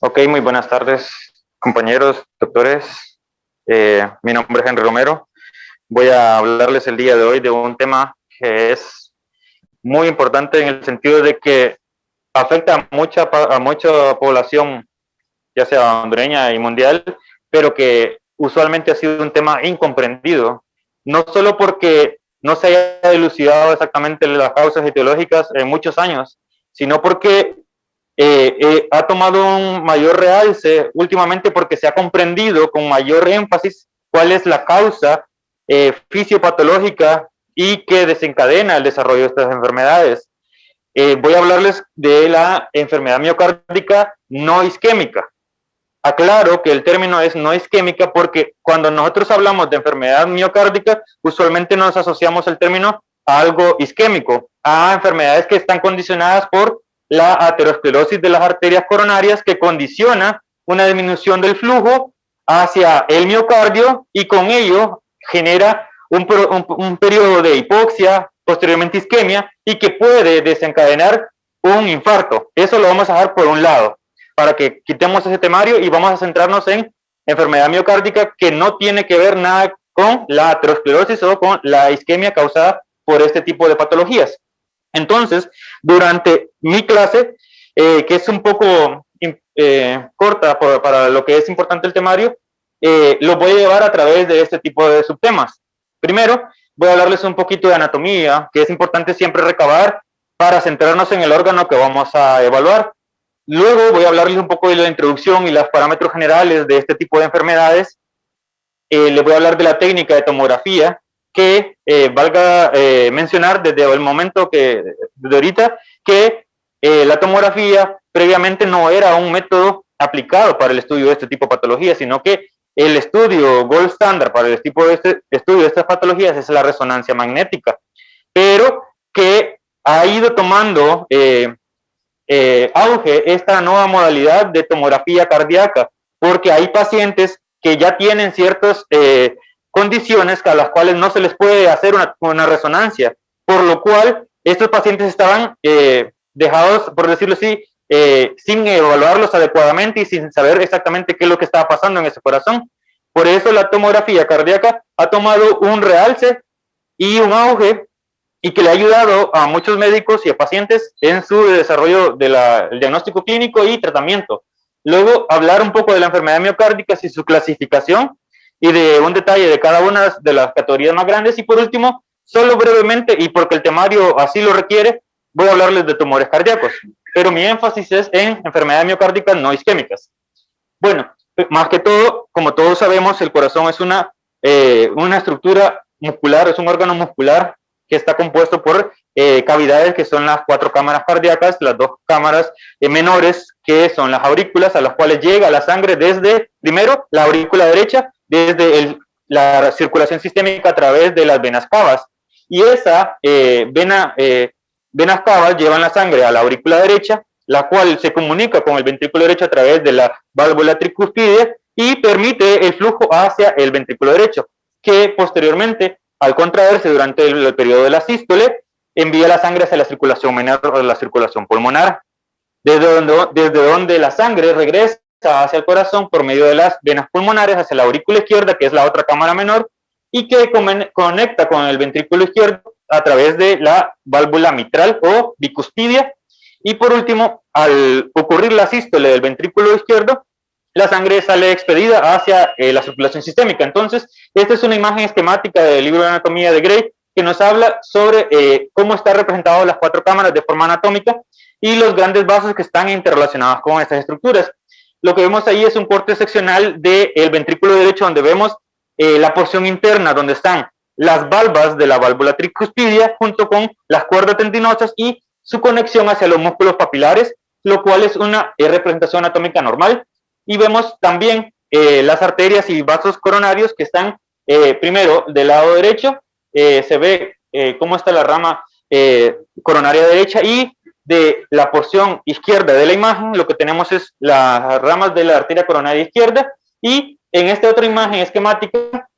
Ok, muy buenas tardes, compañeros, doctores. Mi nombre es Henry Romero. Voy a hablarles el día de hoy de un tema que es muy importante en el sentido de que afecta a mucha población, ya sea hondureña y mundial, pero que usualmente ha sido un tema incomprendido, no solo porque no se haya dilucidado exactamente las causas etiológicas en muchos años, sino porque ha tomado un mayor realce últimamente porque se ha comprendido con mayor énfasis cuál es la causa fisiopatológica y que desencadena el desarrollo de estas enfermedades. Voy a hablarles de la enfermedad miocárdica no isquémica. Aclaro que el término es no isquémica porque cuando nosotros hablamos de enfermedad miocárdica, usualmente nos asociamos el término a algo isquémico, a enfermedades que están condicionadas por la aterosclerosis de las arterias coronarias que condiciona una disminución del flujo hacia el miocardio y con ello genera un periodo de hipoxia, posteriormente isquemia y que puede desencadenar un infarto. Eso lo vamos a dejar por un lado para que quitemos ese temario y vamos a centrarnos en enfermedad miocárdica que no tiene que ver nada con la aterosclerosis o con la isquemia causada por este tipo de patologías. Entonces, durante mi clase, que es un poco corta para lo que es importante el temario, lo voy a llevar a través de este tipo de subtemas. Primero, voy a hablarles un poquito de anatomía, que es importante siempre recabar para centrarnos en el órgano que vamos a evaluar. Luego voy a hablarles un poco de la introducción y los parámetros generales de este tipo de enfermedades. Les voy a hablar de la técnica de tomografía, que valga mencionar desde el momento desde ahorita, que la tomografía previamente no era un método aplicado para el estudio de este tipo de patologías, sino que el estudio gold standard para el tipo de estudio de estas patologías es la resonancia magnética, pero que ha ido tomando auge esta nueva modalidad de tomografía cardíaca, porque hay pacientes que ya tienen ciertas condiciones a las cuales no se les puede hacer una resonancia, por lo cual estos pacientes estaban dejados, por decirlo así, sin evaluarlos adecuadamente y sin saber exactamente qué es lo que estaba pasando en ese corazón. Por eso la tomografía cardíaca ha tomado un realce y un auge y que le ha ayudado a muchos médicos y a pacientes en su desarrollo del diagnóstico clínico y tratamiento. Luego, hablar un poco de la enfermedad miocárdica y su clasificación y de un detalle de cada una de las categorías más grandes. Y por último, solo brevemente, y porque el temario así lo requiere, voy a hablarles de tumores cardíacos, pero mi énfasis es en enfermedades miocárdicas no isquémicas. Bueno, más que todo, como todos sabemos, el corazón es una estructura muscular, es un órgano muscular que está compuesto por cavidades que son las 4 cámaras cardíacas, las 2 cámaras menores que son las aurículas, a las cuales llega la sangre desde, primero, la aurícula derecha, desde la circulación sistémica a través de las venas cavas. Y esa venas cavas llevan la sangre a la aurícula derecha, la cual se comunica con el ventrículo derecho a través de la válvula tricuspidia y permite el flujo hacia el ventrículo derecho, que posteriormente, al contraerse durante el periodo de la sístole, envía la sangre hacia la circulación menor o la circulación pulmonar, desde donde la sangre regresa hacia el corazón por medio de las venas pulmonares hacia la aurícula izquierda, que es la otra cámara menor, y que conecta con el ventrículo izquierdo a través de la válvula mitral o bicuspidia. Y por último, al ocurrir la sístole del ventrículo izquierdo, la sangre sale expedida hacia la circulación sistémica. Entonces, esta es una imagen esquemática del libro de anatomía de Gray que nos habla sobre cómo están representadas las 4 cámaras de forma anatómica y los grandes vasos que están interrelacionados con estas estructuras. Lo que vemos ahí es un corte seccional del ventrículo derecho, donde vemos la porción interna, donde están las valvas de la válvula tricuspidia junto con las cuerdas tendinosas y su conexión hacia los músculos papilares, lo cual es una representación anatómica normal. Y vemos también las arterias y vasos coronarios que están primero del lado derecho, se ve cómo está la rama coronaria derecha, y de la porción izquierda de la imagen lo que tenemos es las ramas de la arteria coronaria izquierda, y en esta otra imagen esquemática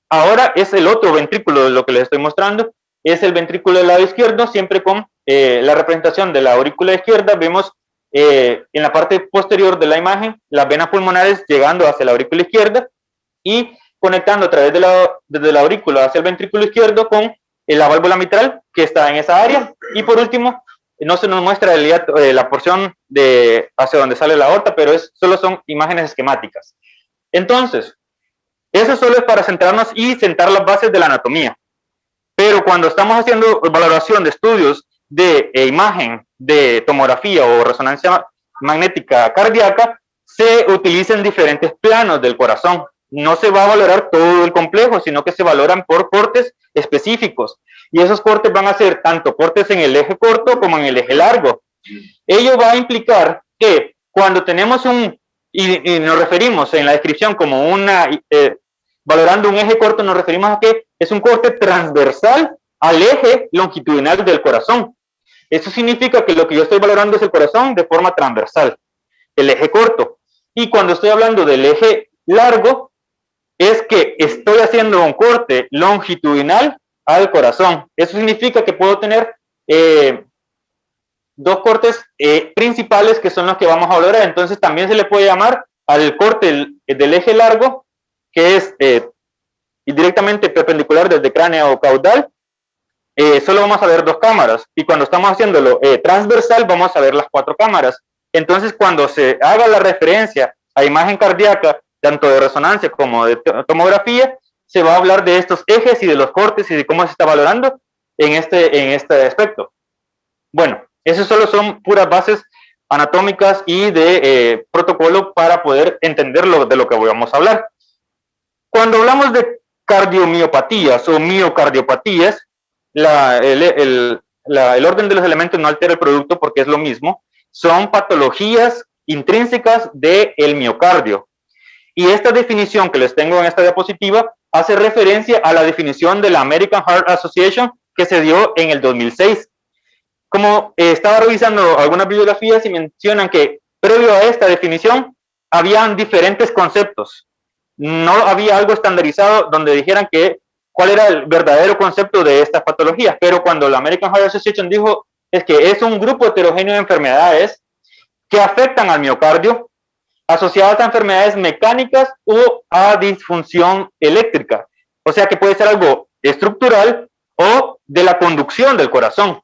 ahora es el otro ventrículo de lo que les estoy mostrando, es el ventrículo del lado izquierdo, siempre con la representación de la aurícula izquierda. Vemos en la parte posterior de la imagen, las venas pulmonares llegando hacia la aurícula izquierda y conectando a través desde la aurícula hacia el ventrículo izquierdo con la válvula mitral que está en esa área. Y por último, no se nos muestra la porción hacia donde sale la aorta, pero solo son imágenes esquemáticas. Entonces, eso solo es para centrarnos y sentar las bases de la anatomía. Pero cuando estamos haciendo valoración de estudios de imagen, de tomografía o resonancia magnética cardíaca, se utilizan diferentes planos del corazón. No se va a valorar todo el complejo, sino que se valoran por cortes específicos. Y esos cortes van a ser tanto cortes en el eje corto como en el eje largo. Ello va a implicar que cuando tenemos y nos referimos en la descripción como valorando un eje corto, nos referimos a que es un corte transversal al eje longitudinal del corazón. Eso significa que lo que yo estoy valorando es el corazón de forma transversal, el eje corto. Y cuando estoy hablando del eje largo, es que estoy haciendo un corte longitudinal al corazón. Eso significa que puedo tener dos cortes principales que son los que vamos a valorar. Entonces también se le puede llamar al corte del eje largo, que es directamente perpendicular desde cráneo caudal. Solo vamos a ver dos cámaras, y cuando estamos haciéndolo transversal vamos a ver las cuatro cámaras. Entonces cuando se haga la referencia a imagen cardíaca, tanto de resonancia como de tomografía, se va a hablar de estos ejes y de los cortes y de cómo se está valorando en este aspecto. Bueno, esos solo son puras bases anatómicas y de protocolo para poder entender de lo que vamos a hablar. Cuando hablamos de cardiomiopatías o miocardiopatías, el orden de los elementos no altera el producto porque es lo mismo. Son patologías intrínsecas del miocardio. Y esta definición que les tengo en esta diapositiva hace referencia a la definición de la American Heart Association que se dio en el 2006. Como estaba revisando algunas bibliografías y mencionan que previo a esta definición habían diferentes conceptos. No había algo estandarizado donde dijeran cuál era el verdadero concepto de estas patologías, pero cuando la American Heart Association dijo es que es un grupo heterogéneo de enfermedades que afectan al miocardio, asociadas a enfermedades mecánicas o a disfunción eléctrica. O sea que puede ser algo estructural o de la conducción del corazón,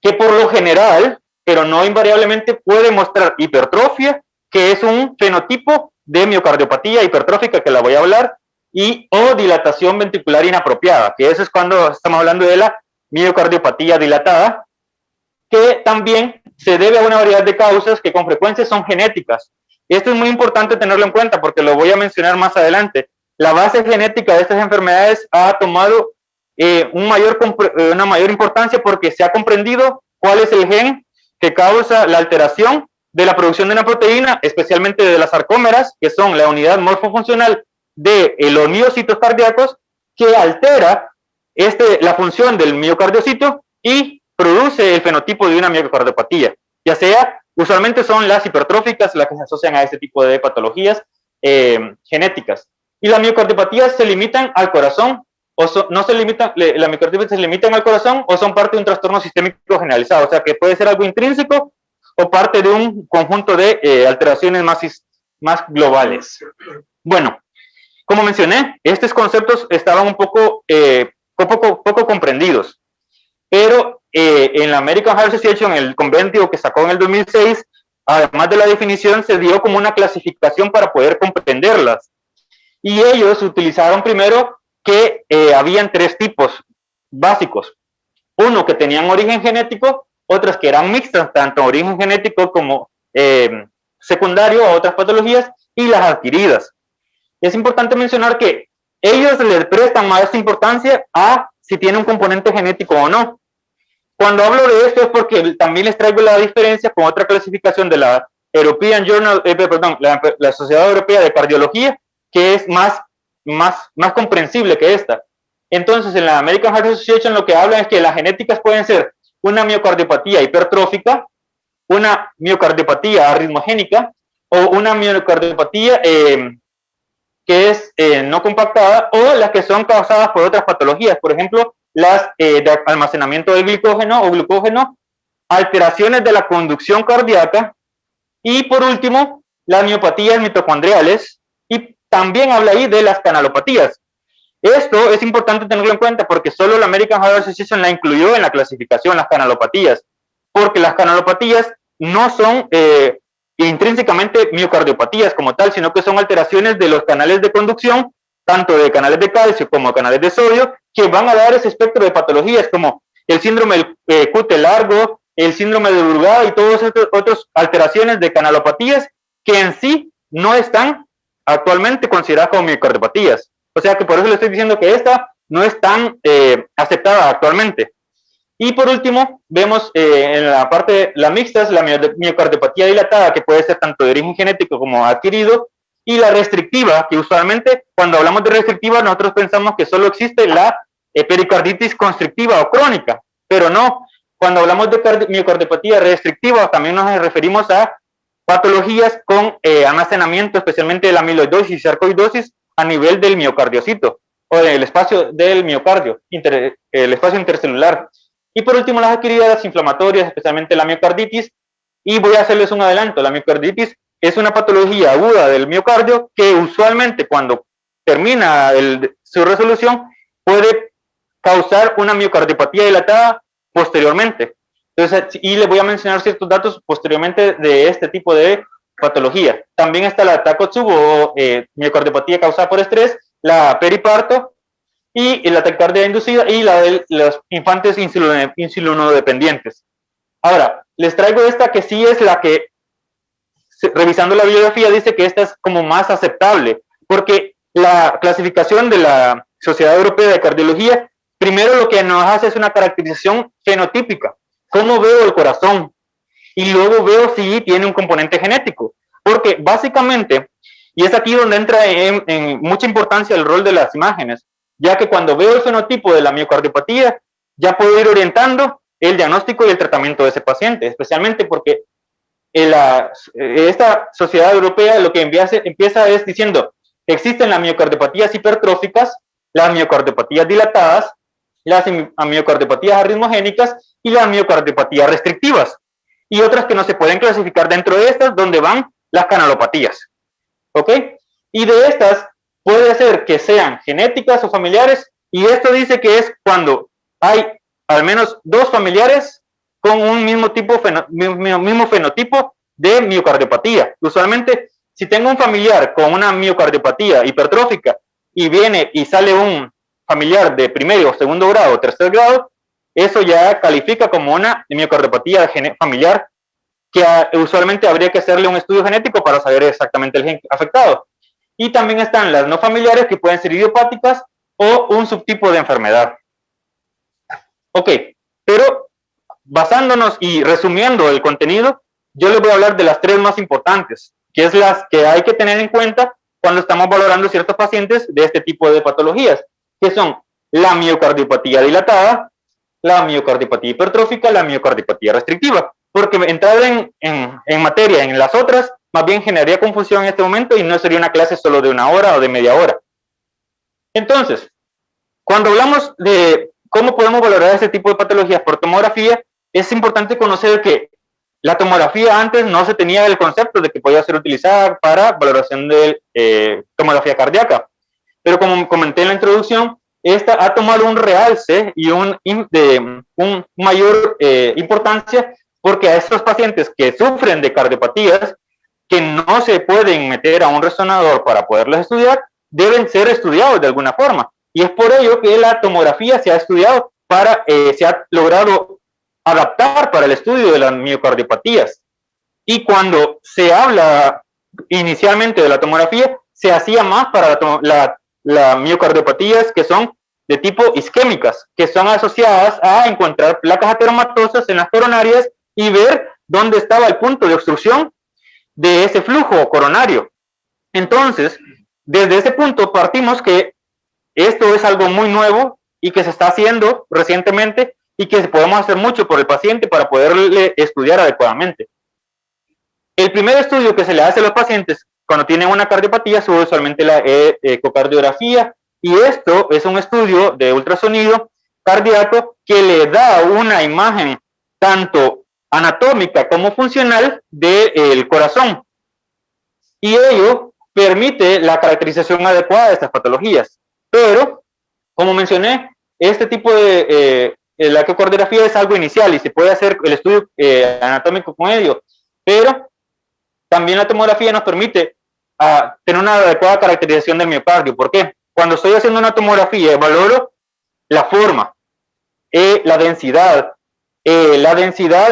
que por lo general, pero no invariablemente, puede mostrar hipertrofia, que es un fenotipo de miocardiopatía hipertrófica, que la voy a hablar, o dilatación ventricular inapropiada, que eso es cuando estamos hablando de la miocardiopatía dilatada, que también se debe a una variedad de causas que con frecuencia son genéticas. Esto es muy importante tenerlo en cuenta porque lo voy a mencionar más adelante. La base genética de estas enfermedades ha tomado una mayor importancia porque se ha comprendido cuál es el gen que causa la alteración de la producción de una proteína, especialmente de las sarcómeras, que son la unidad morfofuncional de los miocitos cardíacos, que altera la función del miocardiocito y produce el fenotipo de una miocardiopatía, ya sea, usualmente son las hipertróficas las que se asocian a este tipo de patologías genéticas. Y las miocardiopatías se limitan al corazón, no se limitan, las miocardiopatías se limitan al corazón o son parte de un trastorno sistémico generalizado, o sea que puede ser algo intrínseco o parte de un conjunto de alteraciones más globales. Bueno, como mencioné, estos conceptos estaban un poco comprendidos, pero en la American Heart Association, el convenio que sacó en el 2006, además de la definición, se dio como una clasificación para poder comprenderlas. Y ellos utilizaron primero que habían tres tipos básicos. Uno que tenían origen genético, otras que eran mixtas, tanto origen genético como secundario a otras patologías, y las adquiridas. Es importante mencionar que ellos le prestan más importancia a si tiene un componente genético o no. Cuando hablo de esto es porque también les traigo la diferencia con otra clasificación de la European Journal, la Sociedad Europea de Cardiología, que es más comprensible que esta. Entonces, en la American Heart Association lo que hablan es que las genéticas pueden ser una miocardiopatía hipertrófica, una miocardiopatía arritmogénica o una miocardiopatía que es no compactada, o las que son causadas por otras patologías, por ejemplo, las de almacenamiento de glicógeno o glucógeno alteraciones de la conducción cardíaca y por último, las miopatías mitocondriales y también habla ahí de las canalopatías. Esto es importante tenerlo en cuenta porque solo la American Heart Association la incluyó en la clasificación, las canalopatías, porque las canalopatías no son intrínsecamente miocardiopatías como tal, sino que son alteraciones de los canales de conducción, tanto de canales de calcio como canales de sodio, que van a dar ese espectro de patologías como el síndrome del QT largo, el síndrome de Brugada y todas otras alteraciones de canalopatías que en sí no están actualmente consideradas como miocardiopatías. O sea que por eso le estoy diciendo que esta no es tan aceptada actualmente. Y por último, vemos en la parte, la mixta, es la miocardiopatía dilatada, que puede ser tanto de origen genético como adquirido, y la restrictiva, que usualmente cuando hablamos de restrictiva nosotros pensamos que solo existe la pericarditis constrictiva o crónica, pero no, cuando hablamos de miocardiopatía restrictiva también nos referimos a patologías con almacenamiento, especialmente de la amiloidosis y sarcoidosis a nivel del miocardiocito o del espacio del miocardio, el espacio intercelular. Y por último, las adquiridas inflamatorias, especialmente la miocarditis. Y voy a hacerles un adelanto. La miocarditis es una patología aguda del miocardio que usualmente cuando termina su resolución puede causar una miocardiopatía dilatada posteriormente. Entonces, y les voy a mencionar ciertos datos posteriormente de este tipo de patología. También está la Takotsubo o miocardiopatía causada por estrés, la periparto, y la taquicardia inducida y la de los infantes insulinodependientes. Ahora, les traigo esta que sí es la que, revisando la bibliografía, dice que esta es como más aceptable, porque la clasificación de la Sociedad Europea de Cardiología, primero lo que nos hace es una caracterización fenotípica, cómo veo el corazón, y luego veo si tiene un componente genético, porque básicamente, y es aquí donde entra en mucha importancia el rol de las imágenes, ya que cuando veo el fenotipo de la miocardiopatía, ya puedo ir orientando el diagnóstico y el tratamiento de ese paciente, especialmente porque esta sociedad europea lo que empieza es diciendo que existen las miocardiopatías hipertróficas, las miocardiopatías dilatadas, las miocardiopatías arritmogénicas y las miocardiopatías restrictivas, y otras que no se pueden clasificar dentro de estas, donde van las canalopatías. ¿Ok? Y de estas, puede ser que sean genéticas o familiares, y esto dice que es cuando hay al menos dos familiares con un mismo fenotipo de miocardiopatía. Usualmente, si tengo un familiar con una miocardiopatía hipertrófica y viene y sale un familiar de primero, segundo grado o tercer grado, eso ya califica como una miocardiopatía familiar que usualmente habría que hacerle un estudio genético para saber exactamente el gen afectado. Y también están las no familiares que pueden ser idiopáticas o un subtipo de enfermedad. Ok, pero basándonos y resumiendo el contenido, yo les voy a hablar de las tres más importantes, que es las que hay que tener en cuenta cuando estamos valorando ciertos pacientes de este tipo de patologías, que son la miocardiopatía dilatada, la miocardiopatía hipertrófica, la miocardiopatía restrictiva, porque entrar en materia en las otras más bien generaría confusión en este momento y no sería una clase solo de una hora o de media hora. Entonces, cuando hablamos de cómo podemos valorar este tipo de patologías por tomografía, es importante conocer que la tomografía antes no se tenía el concepto de que podía ser utilizada para valoración de tomografía cardíaca. Pero como comenté en la introducción, esta ha tomado un realce y un mayor importancia porque a estos pacientes que sufren de cardiopatías, que no se pueden meter a un resonador para poderlos estudiar, deben ser estudiados de alguna forma. Y es por ello que la tomografía se ha estudiado se ha logrado adaptar para el estudio de las miocardiopatías. Y cuando se habla inicialmente de la tomografía, se hacía más para las miocardiopatías que son de tipo isquémicas, que son asociadas a encontrar placas ateromatosas en las coronarias y ver dónde estaba el punto de obstrucción de ese flujo coronario. Entonces, desde ese punto partimos que esto es algo muy nuevo y que se está haciendo recientemente y que podemos hacer mucho por el paciente para poderle estudiar adecuadamente. El primer estudio que se le hace a los pacientes cuando tienen una cardiopatía es usualmente la ecocardiografía, y esto es un estudio de ultrasonido cardíaco que le da una imagen tanto anatómica como funcional del corazón. Y ello permite la caracterización adecuada de estas patologías. Pero, como mencioné, este tipo de la ecocardiografía es algo inicial y se puede hacer el estudio anatómico con ello, pero también la tomografía nos permite tener una adecuada caracterización del miocardio. ¿Por qué? Cuando estoy haciendo una tomografía, valoro la forma, la densidad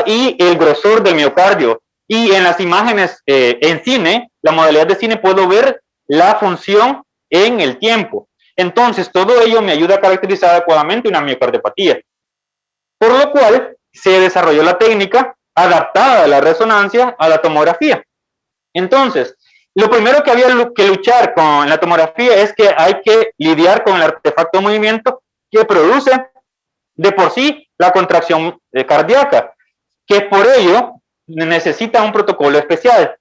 y el grosor del miocardio. Y en las imágenes en cine, la modalidad de cine, puedo ver la función en el tiempo. Entonces, todo ello me ayuda a caracterizar adecuadamente una miocardiopatía. Por lo cual, se desarrolló la técnica adaptada de la resonancia a la tomografía. Entonces, lo primero que había que luchar con la tomografía es que hay que lidiar con el artefacto de movimiento que produce de por sí la contracción cardíaca, que por ello necesita un protocolo especial,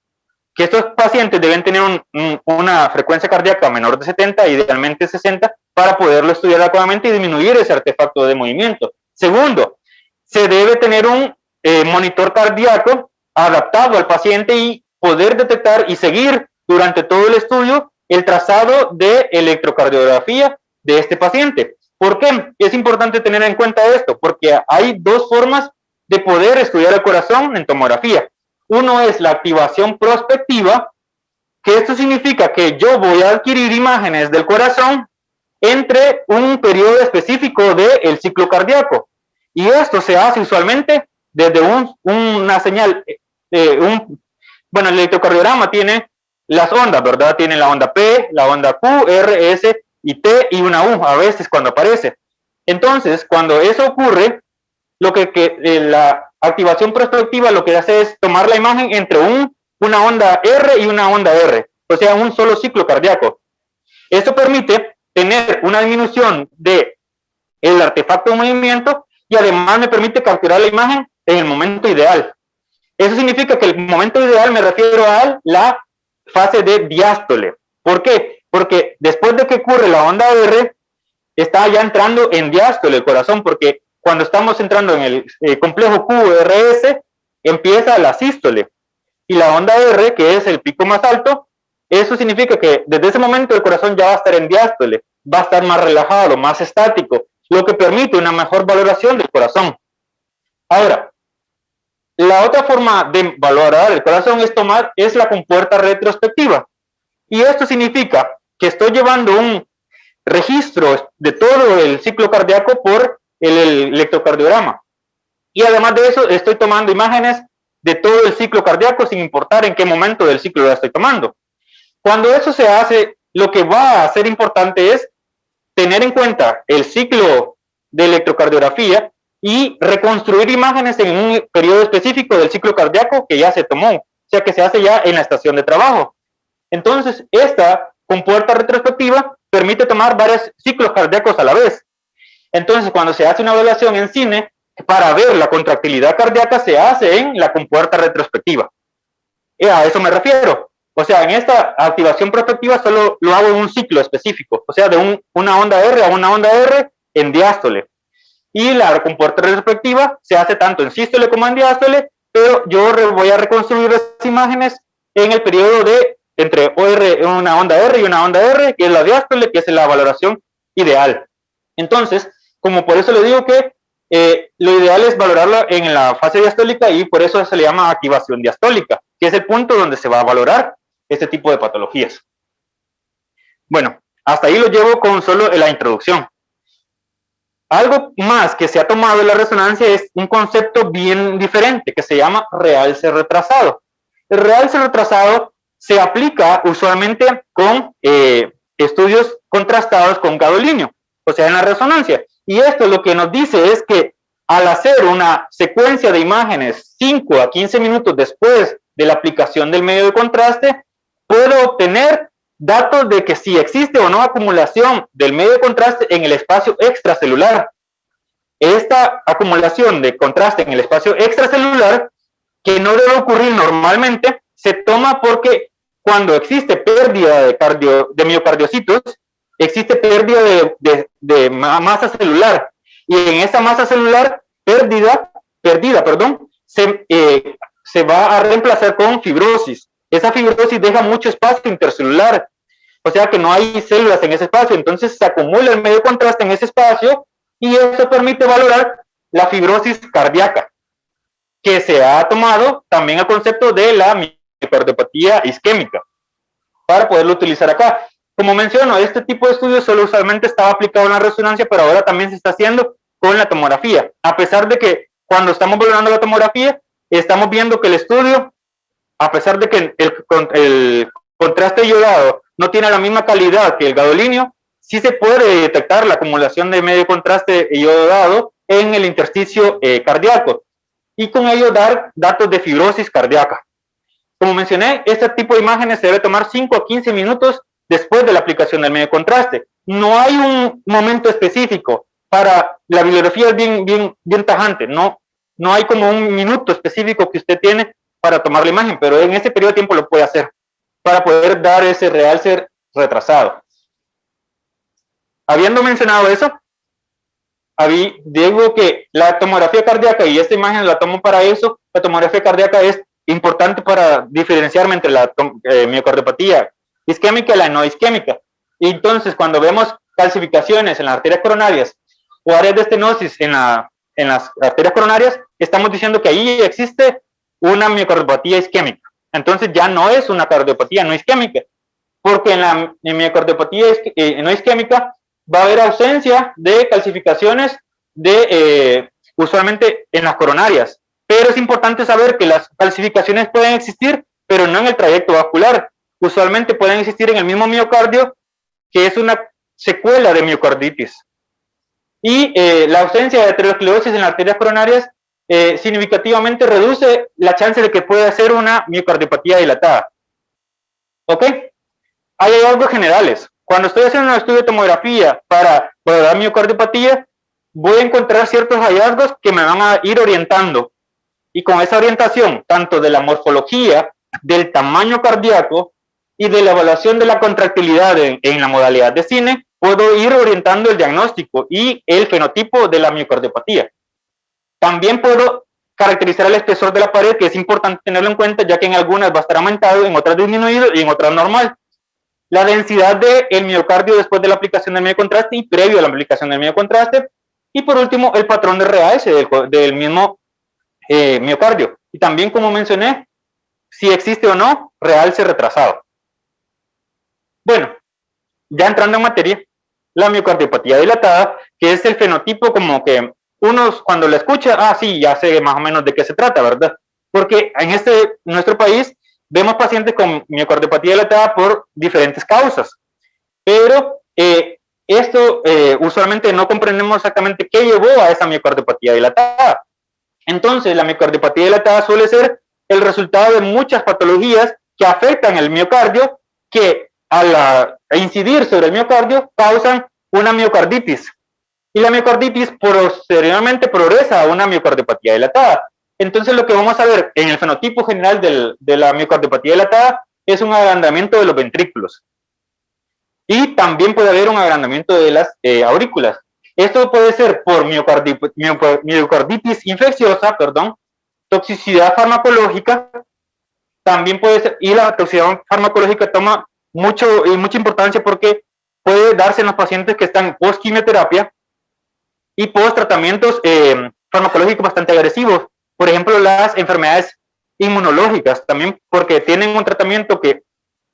que estos pacientes deben tener una frecuencia cardíaca menor de 70, idealmente 60, para poderlo estudiar adecuadamente y disminuir ese artefacto de movimiento. Segundo, se debe tener un monitor cardíaco adaptado al paciente y poder detectar y seguir durante todo el estudio el trazado de electrocardiografía de este paciente. ¿Por qué? Es importante tener en cuenta esto, porque hay dos formas de poder estudiar el corazón en tomografía. Uno es la activación prospectiva, que esto significa que yo voy a adquirir imágenes del corazón entre un periodo específico del ciclo cardíaco. Y esto se hace usualmente desde una señal, bueno, el electrocardiograma tiene las ondas, ¿verdad? Tiene la onda P, la onda Q, R, S y T y una U, a veces cuando aparece. Entonces, cuando eso ocurre, la activación prospectiva lo que hace es tomar la imagen entre una onda R y una onda R, o sea, un solo ciclo cardíaco. Esto permite tener una disminución del artefacto de movimiento y además me permite capturar la imagen en el momento ideal. Eso significa que el momento ideal me refiero a la fase de diástole. ¿Por qué? Porque después de que ocurre la onda R, está ya entrando en diástole el corazón, porque cuando estamos entrando en el complejo QRS, empieza la sístole. Y la onda R, que es el pico más alto, eso significa que desde ese momento el corazón ya va a estar en diástole, va a estar más relajado, más estático, lo que permite una mejor valoración del corazón. Ahora, la otra forma de valorar el corazón es la compuerta retrospectiva. Y esto significa que estoy llevando un registro de todo el ciclo cardíaco por el electrocardiograma. Y además de eso, estoy tomando imágenes de todo el ciclo cardíaco sin importar en qué momento del ciclo la estoy tomando. Cuando eso se hace, lo que va a ser importante es tener en cuenta el ciclo de electrocardiografía y reconstruir imágenes en un periodo específico del ciclo cardíaco que ya se tomó, o sea que se hace ya en la estación de trabajo. Entonces, esta compuerta retrospectiva permite tomar varios ciclos cardíacos a la vez. Entonces, cuando se hace una evaluación en cine, para ver la contractilidad cardíaca se hace en la compuerta retrospectiva. A eso me refiero. O sea, en esta activación prospectiva solo lo hago en un ciclo específico, o sea, de una onda R a una onda R en diástole. Y la compuerta retrospectiva se hace tanto en sístole como en diástole, pero yo voy a reconstruir las imágenes en el periodo de entre una onda R y una onda R, que es la diástole, que es la valoración ideal. Entonces, como por eso le digo que lo ideal es valorarlo en la fase diastólica y por eso se le llama activación diastólica, que es el punto donde se va a valorar este tipo de patologías. Bueno, hasta ahí lo llevo con solo la introducción. Algo más que se ha tomado en la resonancia es un concepto bien diferente que se llama realce retrasado. El realce retrasado se aplica usualmente con estudios contrastados con gadolinio, o sea, en la resonancia. Y esto lo que nos dice es que al hacer una secuencia de imágenes 5 a 15 minutos después de la aplicación del medio de contraste, puedo obtener datos de que si existe o no acumulación del medio de contraste en el espacio extracelular. Esta acumulación de contraste en el espacio extracelular, que no debe ocurrir normalmente, se toma porque cuando existe pérdida de miocardiocitos, existe pérdida de masa celular. Y en esa masa celular perdida, se va a reemplazar con fibrosis. Esa fibrosis deja mucho espacio intercelular, o sea que no hay células en ese espacio, entonces se acumula el medio contraste en ese espacio y eso permite valorar la fibrosis cardíaca, que se ha tomado también el concepto de la miocardiopatía isquémica para poderlo utilizar acá. Como menciono, este tipo de estudios solo usualmente estaba aplicado en la resonancia, pero ahora también se está haciendo con la tomografía, a pesar de que cuando estamos valorando la tomografía, estamos viendo que el estudio, a pesar de que el contraste iodado no tiene la misma calidad que el gadolinio, sí se puede detectar la acumulación de medio contraste iodado en el intersticio cardíaco y con ello dar datos de fibrosis cardíaca. Como mencioné, este tipo de imágenes se debe tomar 5 a 15 minutos después de la aplicación del medio contraste. No hay un momento específico para la bibliografía, es bien tajante, no hay como un minuto específico que usted tiene para tomar la imagen, pero en ese periodo de tiempo lo puede hacer para poder dar ese realce retrasado. Habiendo mencionado eso, digo que la tomografía cardíaca, y esta imagen la tomo para eso, la tomografía cardíaca es importante para diferenciarme entre la miocardiopatía isquémica y la no isquémica. Y entonces, cuando vemos calcificaciones en las arterias coronarias o áreas de estenosis en las arterias coronarias, estamos diciendo que ahí existe una miocardiopatía isquémica. Entonces ya no es una cardiopatía no isquémica, porque en la miocardiopatía no isquémica va a haber ausencia de calcificaciones usualmente en las coronarias. Pero es importante saber que las calcificaciones pueden existir, pero no en el trayecto vascular. Usualmente pueden existir en el mismo miocardio, que es una secuela de miocarditis. Y la ausencia de aterosclerosis en las arterias coronarias significativamente reduce la chance de que pueda ser una miocardiopatía dilatada. ¿Ok? Hay hallazgos generales. Cuando estoy haciendo un estudio de tomografía para valorar miocardiopatía, voy a encontrar ciertos hallazgos que me van a ir orientando. Y con esa orientación, tanto de la morfología, del tamaño cardíaco y de la evaluación de la contractilidad en la modalidad de cine, puedo ir orientando el diagnóstico y el fenotipo de la miocardiopatía. También puedo caracterizar el espesor de la pared, que es importante tenerlo en cuenta, ya que en algunas va a estar aumentado, en otras disminuido y en otras normal. La densidad del miocardio después de la aplicación del medio contraste y previo a la aplicación del medio contraste. Y por último, el patrón de realce del mismo miocardio. Y también, como mencioné, si existe o no realce retrasado. Bueno, ya entrando en materia, la miocardiopatía dilatada, que es el fenotipo como que uno cuando la escucha, sí, ya sé más o menos de qué se trata, ¿verdad? Porque en nuestro país vemos pacientes con miocardiopatía dilatada por diferentes causas, pero esto usualmente no comprendemos exactamente qué llevó a esa miocardiopatía dilatada. Entonces, la miocardiopatía dilatada suele ser el resultado de muchas patologías que afectan el miocardio, que al incidir sobre el miocardio causan una miocarditis. Y la miocarditis posteriormente progresa a una miocardiopatía dilatada. Entonces, lo que vamos a ver en el fenotipo general de la miocardiopatía dilatada es un agrandamiento de los ventrículos. Y también puede haber un agrandamiento de las aurículas. Esto puede ser por miocarditis infecciosa, toxicidad farmacológica, también puede ser, y la toxicidad farmacológica toma mucha importancia porque puede darse en los pacientes que están post quimioterapia y post tratamientos farmacológicos bastante agresivos. Por ejemplo, las enfermedades inmunológicas, también porque tienen un tratamiento que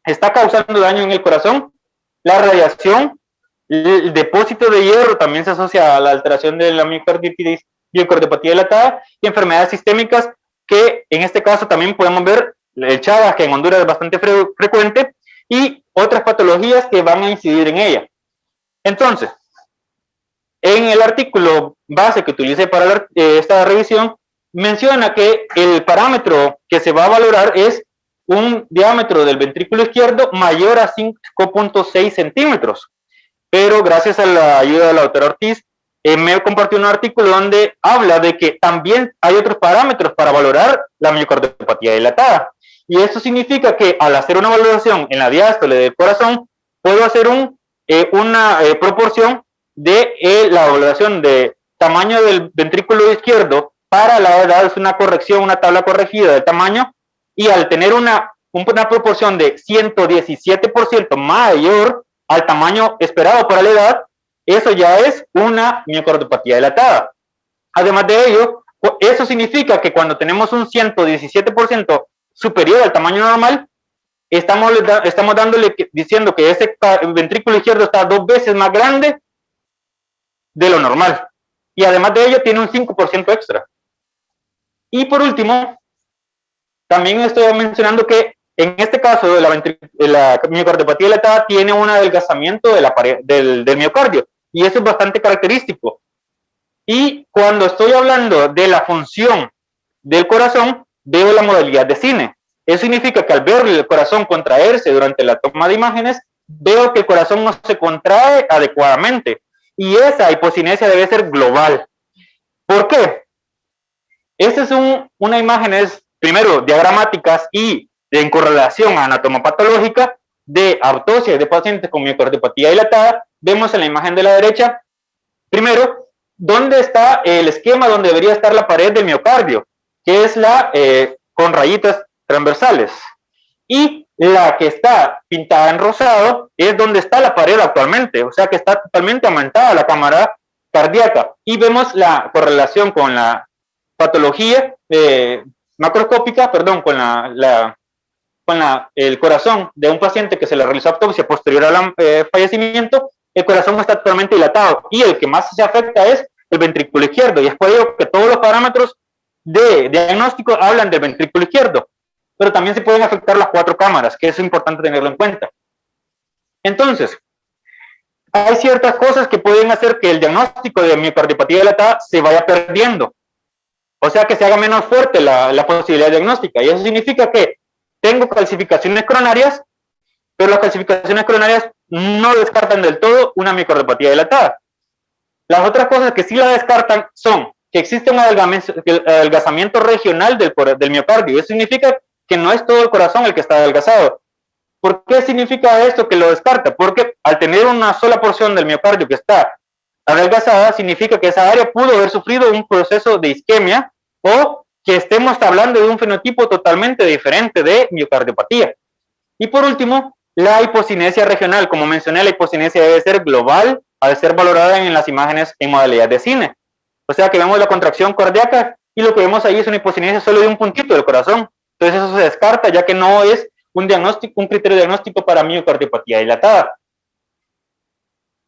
está causando daño en el corazón. La radiación, el depósito de hierro también se asocia a la alteración de la miocardiopatía dilatada y enfermedades sistémicas que en este caso también podemos ver el Chagas, que en Honduras es bastante frecuente, y otras patologías que van a incidir en ella. Entonces, en el artículo base que utilicé para esta revisión, menciona que el parámetro que se va a valorar es un diámetro del ventrículo izquierdo mayor a 5.6 centímetros. Pero gracias a la ayuda de la doctora Ortiz, me compartió un artículo donde habla de que también hay otros parámetros para valorar la miocardiopatía dilatada. Y eso significa que al hacer una valoración en la diástole del corazón, puedo hacer una proporción de la valoración de tamaño del ventrículo izquierdo para la edad es una corrección, una tabla corregida del tamaño, y al tener una proporción de 117% mayor al tamaño esperado para la edad, eso ya es una miocardiopatía dilatada. Además de ello, eso significa que cuando tenemos un 117% superior al tamaño normal, estamos diciendo que ese ventrículo izquierdo está 2 veces más grande de lo normal. Y además de ello, tiene un 5% extra. Y por último, también estoy mencionando que en este caso de la miocardiopatía dilatada tiene un adelgazamiento de la pared, del miocardio, y eso es bastante característico. Y cuando estoy hablando de la función del corazón, veo la modalidad de cine. Eso significa que al ver el corazón contraerse durante la toma de imágenes, veo que el corazón no se contrae adecuadamente, y esa hipocinesia debe ser global. ¿Por qué? Esta es una imágenes, primero, diagramáticas y en correlación anatomopatológica de autopsia de pacientes con miocardiopatía dilatada. Vemos en la imagen de la derecha, primero, dónde está el esquema donde debería estar la pared del miocardio, que es la con rayitas transversales. Y la que está pintada en rosado es donde está la pared actualmente, o sea que está totalmente aumentada la cámara cardíaca. Y vemos la correlación con la patología macroscópica, perdón, con el corazón de un paciente que se le realizó autopsia posterior al fallecimiento. El corazón está totalmente dilatado y el que más se afecta es el ventrículo izquierdo, y es por ello que todos los parámetros de diagnóstico hablan del ventrículo izquierdo, pero también se pueden afectar las 4 cámaras, que es importante tenerlo en cuenta. Entonces, hay ciertas cosas que pueden hacer que el diagnóstico de miocardiopatía dilatada se vaya perdiendo, o sea que se haga menos fuerte la posibilidad diagnóstica, y eso significa que tengo calcificaciones coronarias, pero las calcificaciones coronarias no descartan del todo una miocardiopatía dilatada. Las otras cosas que sí la descartan son que existe un adelgazamiento regional del miocardio. Eso significa que no es todo el corazón el que está adelgazado. ¿Por qué significa esto que lo descarta? Porque al tener una sola porción del miocardio que está adelgazada, significa que esa área pudo haber sufrido un proceso de isquemia, o que estemos hablando de un fenotipo totalmente diferente de miocardiopatía. Y por último, la hipocinesia regional. Como mencioné, la hipocinesia debe ser global al ser valorada en las imágenes en modalidad de cine. O sea que vemos la contracción cardíaca y lo que vemos ahí es una hipocinesia solo de un puntito del corazón. Entonces eso se descarta, ya que no es un criterio diagnóstico para miocardiopatía dilatada.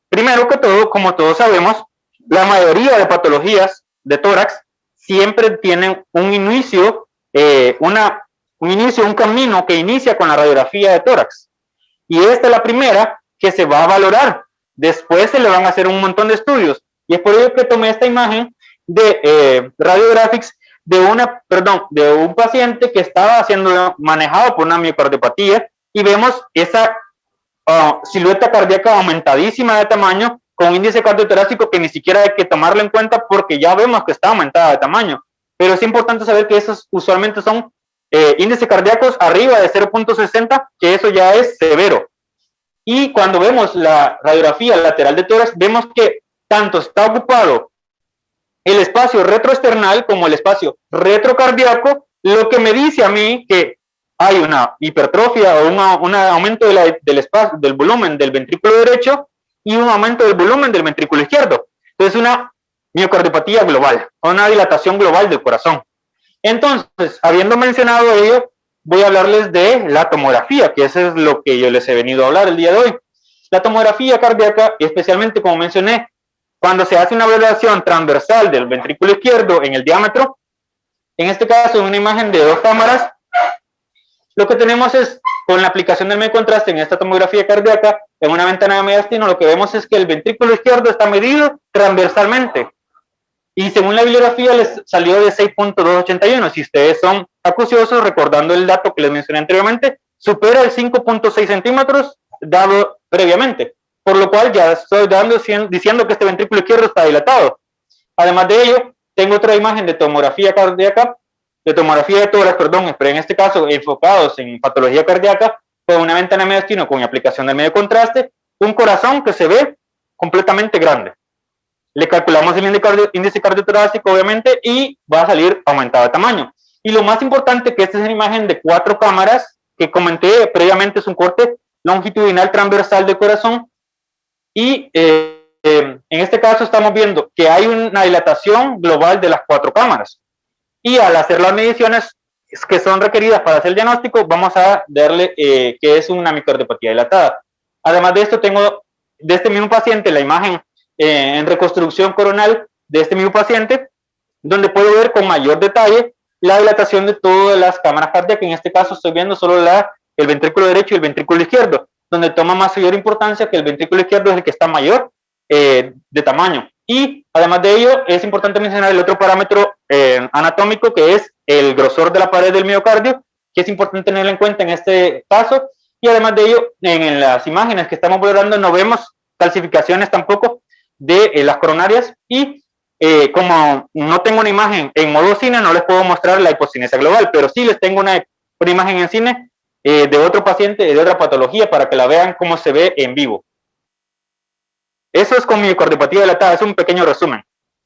Primero que todo, como todos sabemos, la mayoría de patologías de tórax siempre tienen un inicio, un camino que inicia con la radiografía de tórax. Y esta es la primera que se va a valorar. Después se le van a hacer un montón de estudios. Y es por ello que tomé esta imagen de radiographics de un paciente que estaba siendo manejado por una miocardiopatía, y vemos esa silueta cardíaca aumentadísima de tamaño, con índice cardiotorácico que ni siquiera hay que tomarlo en cuenta porque ya vemos que está aumentada de tamaño. Pero es importante saber que esos usualmente son índices cardíacos arriba de 0.60, que eso ya es severo. Y cuando vemos la radiografía lateral de tórax, vemos que tanto está ocupado el espacio retroesternal como el espacio retrocardíaco, lo que me dice a mí que hay una hipertrofia o un aumento del volumen del ventrículo derecho y un aumento del volumen del ventrículo izquierdo. Entonces, una miocardiopatía global, una dilatación global del corazón. Entonces, habiendo mencionado ello, voy a hablarles de la tomografía, que eso es lo que yo les he venido a hablar el día de hoy. La tomografía cardíaca, especialmente como mencioné, cuando se hace una valoración transversal del ventrículo izquierdo en el diámetro, en este caso en una imagen de 2 cámaras, lo que tenemos es, con la aplicación del medio contraste en esta tomografía cardíaca, en una ventana de mediastino, lo que vemos es que el ventrículo izquierdo está medido transversalmente. Y según la bibliografía les salió de 6.281. Si ustedes son acuciosos, recordando el dato que les mencioné anteriormente, supera el 5.6 centímetros dado previamente. Por lo cual ya estoy diciendo que este ventrículo izquierdo está dilatado. Además de ello, tengo otra imagen de tomografía cardíaca, de tomografía de tórax, perdón, pero en este caso enfocados en patología cardíaca, con una ventana de mediastino con aplicación del medio contraste, un corazón que se ve completamente grande. le calculamos el índice cardiotorácico, obviamente, y va a salir aumentado de tamaño. Y lo más importante, que esta es una imagen de 4 cámaras, que comenté previamente, es un corte longitudinal transversal del corazón, y en este caso estamos viendo que hay una dilatación global de las 4 cámaras. Y al hacer las mediciones que son requeridas para hacer el diagnóstico, vamos a darle que es una miocardiopatía dilatada. Además de esto, tengo de este mismo paciente la imagen en reconstrucción coronal de este mismo paciente, donde puedo ver con mayor detalle la dilatación de todas las cámaras cardíacas. En este caso estoy viendo solo el ventrículo derecho y el ventrículo izquierdo, donde toma mayor importancia que el ventrículo izquierdo es el que está mayor de tamaño. Y además de ello, es importante mencionar el otro parámetro anatómico, que es el grosor de la pared del miocardio, que es importante tenerlo en cuenta en este caso. Y además de ello, en las imágenes que estamos valorando no vemos calcificaciones tampoco de las coronarias, y como no tengo una imagen en modo cine, no les puedo mostrar la hipocinesia global, pero sí les tengo una imagen en cine de otro paciente, de otra patología, para que la vean cómo se ve en vivo. Eso es con miocardiopatía dilatada, es un pequeño resumen.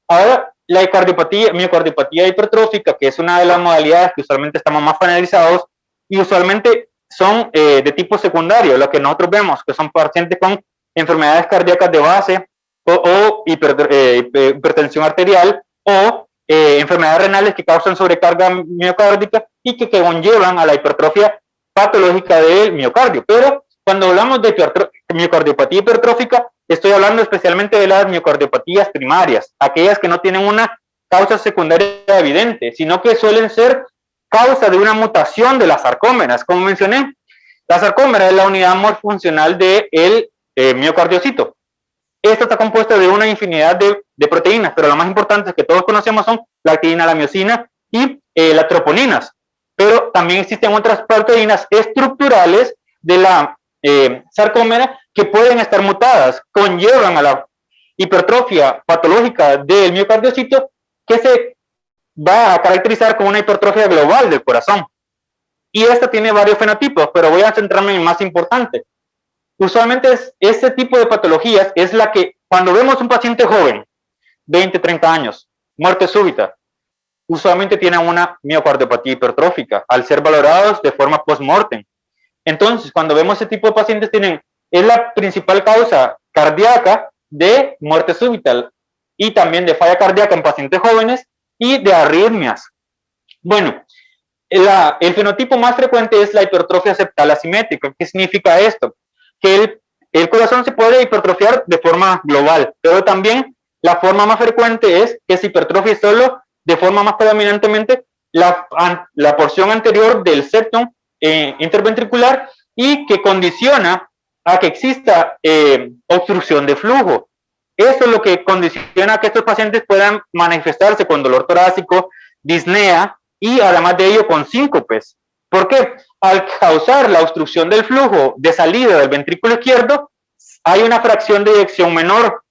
Ahora, la miocardiopatía hipertrófica, que es una de las modalidades que usualmente estamos más familiarizados, y usualmente son de tipo secundario, lo que nosotros vemos, que son pacientes con enfermedades cardíacas de base, o hipertensión arterial, o enfermedades renales que causan sobrecarga miocárdica y que conllevan a la hipertrofia patológica del miocardio. Pero cuando hablamos de miocardiopatía hipertrófica, estoy hablando especialmente de las miocardiopatías primarias, aquellas que no tienen una causa secundaria evidente, sino que suelen ser causa de una mutación de las sarcómeras. Como mencioné, la sarcómera es la unidad morfuncional del miocardiocito. Esta está compuesta de una infinidad de proteínas, pero las más importantes que todos conocemos son la actina, la miosina y las troponinas. Pero también existen otras proteínas estructurales de la sarcómera que pueden estar mutadas, conllevan a la hipertrofia patológica del miocardiocito, que se va a caracterizar como una hipertrofia global del corazón. Y esta tiene varios fenotipos, pero voy a centrarme en el más importante. Usualmente este tipo de patologías es la que, cuando vemos un paciente joven, 20, 30 años, muerte súbita, usualmente tienen una miocardiopatía hipertrófica, al ser valorados de forma post-mortem. Entonces, cuando vemos ese tipo de pacientes, es la principal causa cardíaca de muerte súbita y también de falla cardíaca en pacientes jóvenes y de arritmias. Bueno, el fenotipo más frecuente es la hipertrofia septal asimétrica. ¿Qué significa esto? Que el corazón se puede hipertrofiar de forma global, pero también la forma más frecuente es que se hipertrofie solo de forma más predominantemente la porción anterior del septum interventricular, y que condiciona a que exista obstrucción de flujo. Eso es lo que condiciona a que estos pacientes puedan manifestarse con dolor torácico, disnea y además de ello con síncopes. ¿Por qué? Al causar la obstrucción del flujo de salida del ventrículo izquierdo, hay una fracción de eyección menor.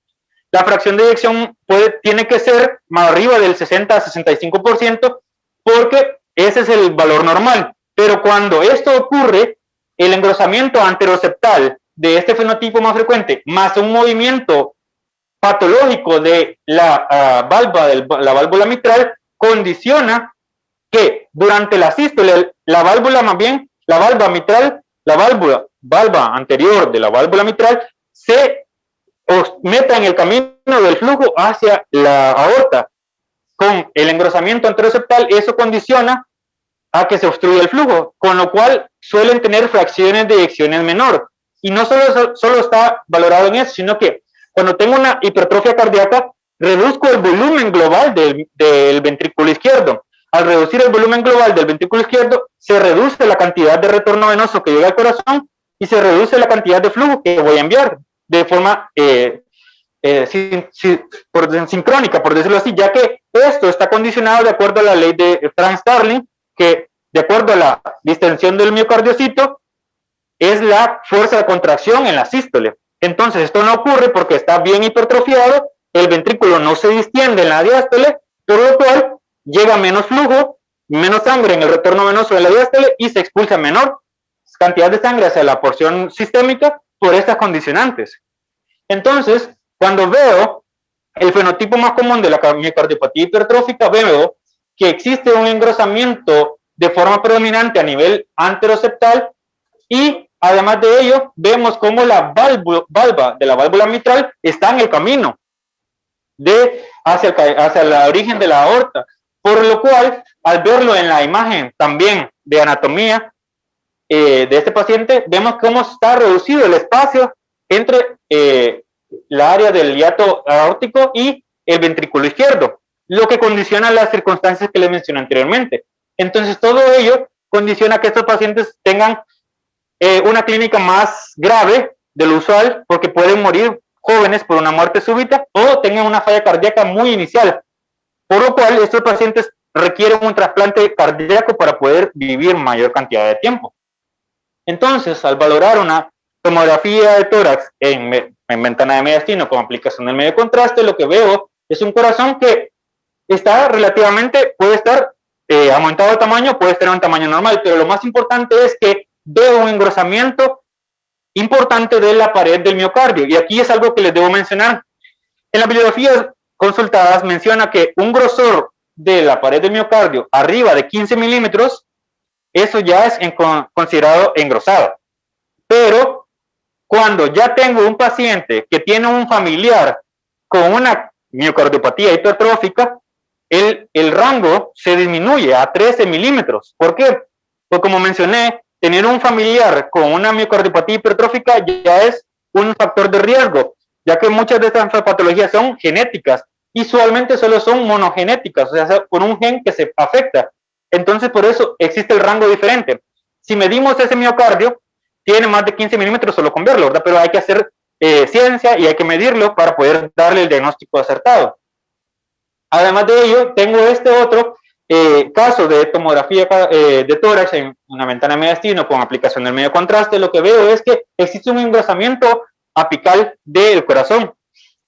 La fracción de eyección tiene que ser más arriba del 60 a 65%, porque ese es el valor normal. Pero cuando esto ocurre, el engrosamiento anteroseptal de este fenotipo más frecuente, más un movimiento patológico de la válvula mitral, condiciona que durante la sístole, la válvula mitral, la válvula anterior de la válvula mitral, se meta en el camino del flujo hacia la aorta. Con el engrosamiento anteroseptal, eso condiciona a que se obstruya el flujo, con lo cual suelen tener fracciones de eyecciones menor. Y no solo está valorado en eso, sino que cuando tengo una hipertrofia cardíaca, reduzco el volumen global del ventrículo izquierdo. Al reducir el volumen global del ventrículo izquierdo, se reduce la cantidad de retorno venoso que llega al corazón y se reduce la cantidad de flujo que voy a enviar de forma sincrónica, por decirlo así, ya que esto está condicionado de acuerdo a la ley de Frank-Starling, que de acuerdo a la distensión del miocardiocito es la fuerza de contracción en la sístole. Entonces esto no ocurre porque está bien hipertrofiado, el ventrículo no se distiende en la diástole, por lo cual llega menos flujo, menos sangre en el retorno venoso de la diástole y se expulsa menor cantidad de sangre hacia la porción sistémica por estas condicionantes. Entonces, cuando veo el fenotipo más común de la miocardiopatía hipertrófica, veo que existe un engrosamiento de forma predominante a nivel anteroseptal y además de ello vemos como la valva de la válvula mitral está en el camino hacia el origen de la aorta, por lo cual al verlo en la imagen también de anatomía de este paciente, vemos cómo está reducido el espacio entre la área del hiato aórtico y el ventrículo izquierdo, lo que condiciona las circunstancias que les mencioné anteriormente. Entonces, todo ello condiciona que estos pacientes tengan una clínica más grave de lo usual, porque pueden morir jóvenes por una muerte súbita o tengan una falla cardíaca muy inicial, por lo cual estos pacientes requieren un trasplante cardíaco para poder vivir mayor cantidad de tiempo. Entonces, al valorar una tomografía de tórax en ventana de mediastino con aplicación del medio contraste, lo que veo es un corazón que está relativamente, puede estar aumentado de tamaño, puede estar en un tamaño normal, pero lo más importante es que veo un engrosamiento importante de la pared del miocardio. Y aquí es algo que les debo mencionar. En las bibliografías consultadas menciona que un grosor de la pared del miocardio arriba de 15 milímetros, eso ya es considerado engrosado. Pero cuando ya tengo un paciente que tiene un familiar con una miocardiopatía hipertrófica, el rango se disminuye a 13 milímetros. ¿Por qué? Pues como mencioné, tener un familiar con una miocardiopatía hipertrófica ya es un factor de riesgo, ya que muchas de estas patologías son genéticas y usualmente solo son monogenéticas, o sea, con un gen que se afecta. Entonces, por eso existe el rango diferente. Si medimos ese miocardio, tiene más de 15 milímetros solo con verlo, ¿verdad? Pero hay que hacer ciencia y hay que medirlo para poder darle el diagnóstico acertado. Además de ello, tengo este otro caso de tomografía de tórax en una ventana de mediastino con aplicación del medio contraste. Lo que veo es que existe un engrosamiento apical del corazón.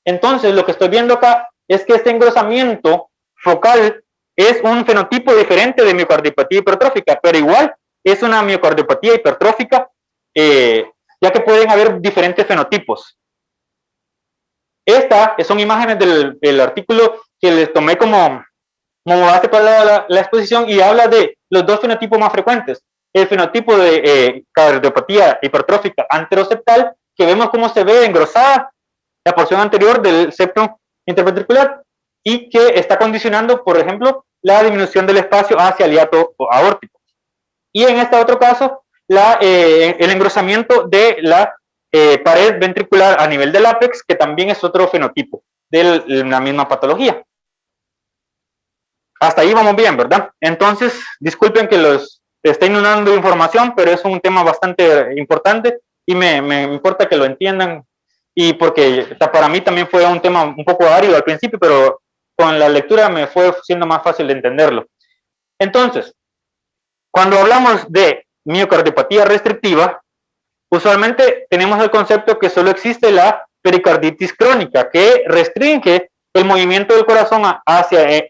Entonces, lo que estoy viendo acá es que este engrosamiento focal es un fenotipo diferente de miocardiopatía hipertrófica, pero igual es una miocardiopatía hipertrófica, ya que pueden haber diferentes fenotipos. Estas son imágenes del artículo que les tomé como base para la exposición y habla de los dos fenotipos más frecuentes. El fenotipo de cardiopatía hipertrófica anteroseptal, que vemos cómo se ve engrosada la porción anterior del septo interventricular y que está condicionando, por ejemplo, la disminución del espacio hacia el hiato aórtico. Y en este otro caso, el engrosamiento de la pared ventricular a nivel del ápex, que también es otro fenotipo de la misma patología. Hasta ahí vamos bien, ¿verdad? Entonces, disculpen que los esté inundando de información, pero es un tema bastante importante y me importa que lo entiendan, y porque para mí también fue un tema un poco árido al principio, pero con la lectura me fue siendo más fácil de entenderlo. Entonces, cuando hablamos de miocardiopatía restrictiva, usualmente tenemos el concepto que solo existe la pericarditis crónica, que restringe el movimiento del corazón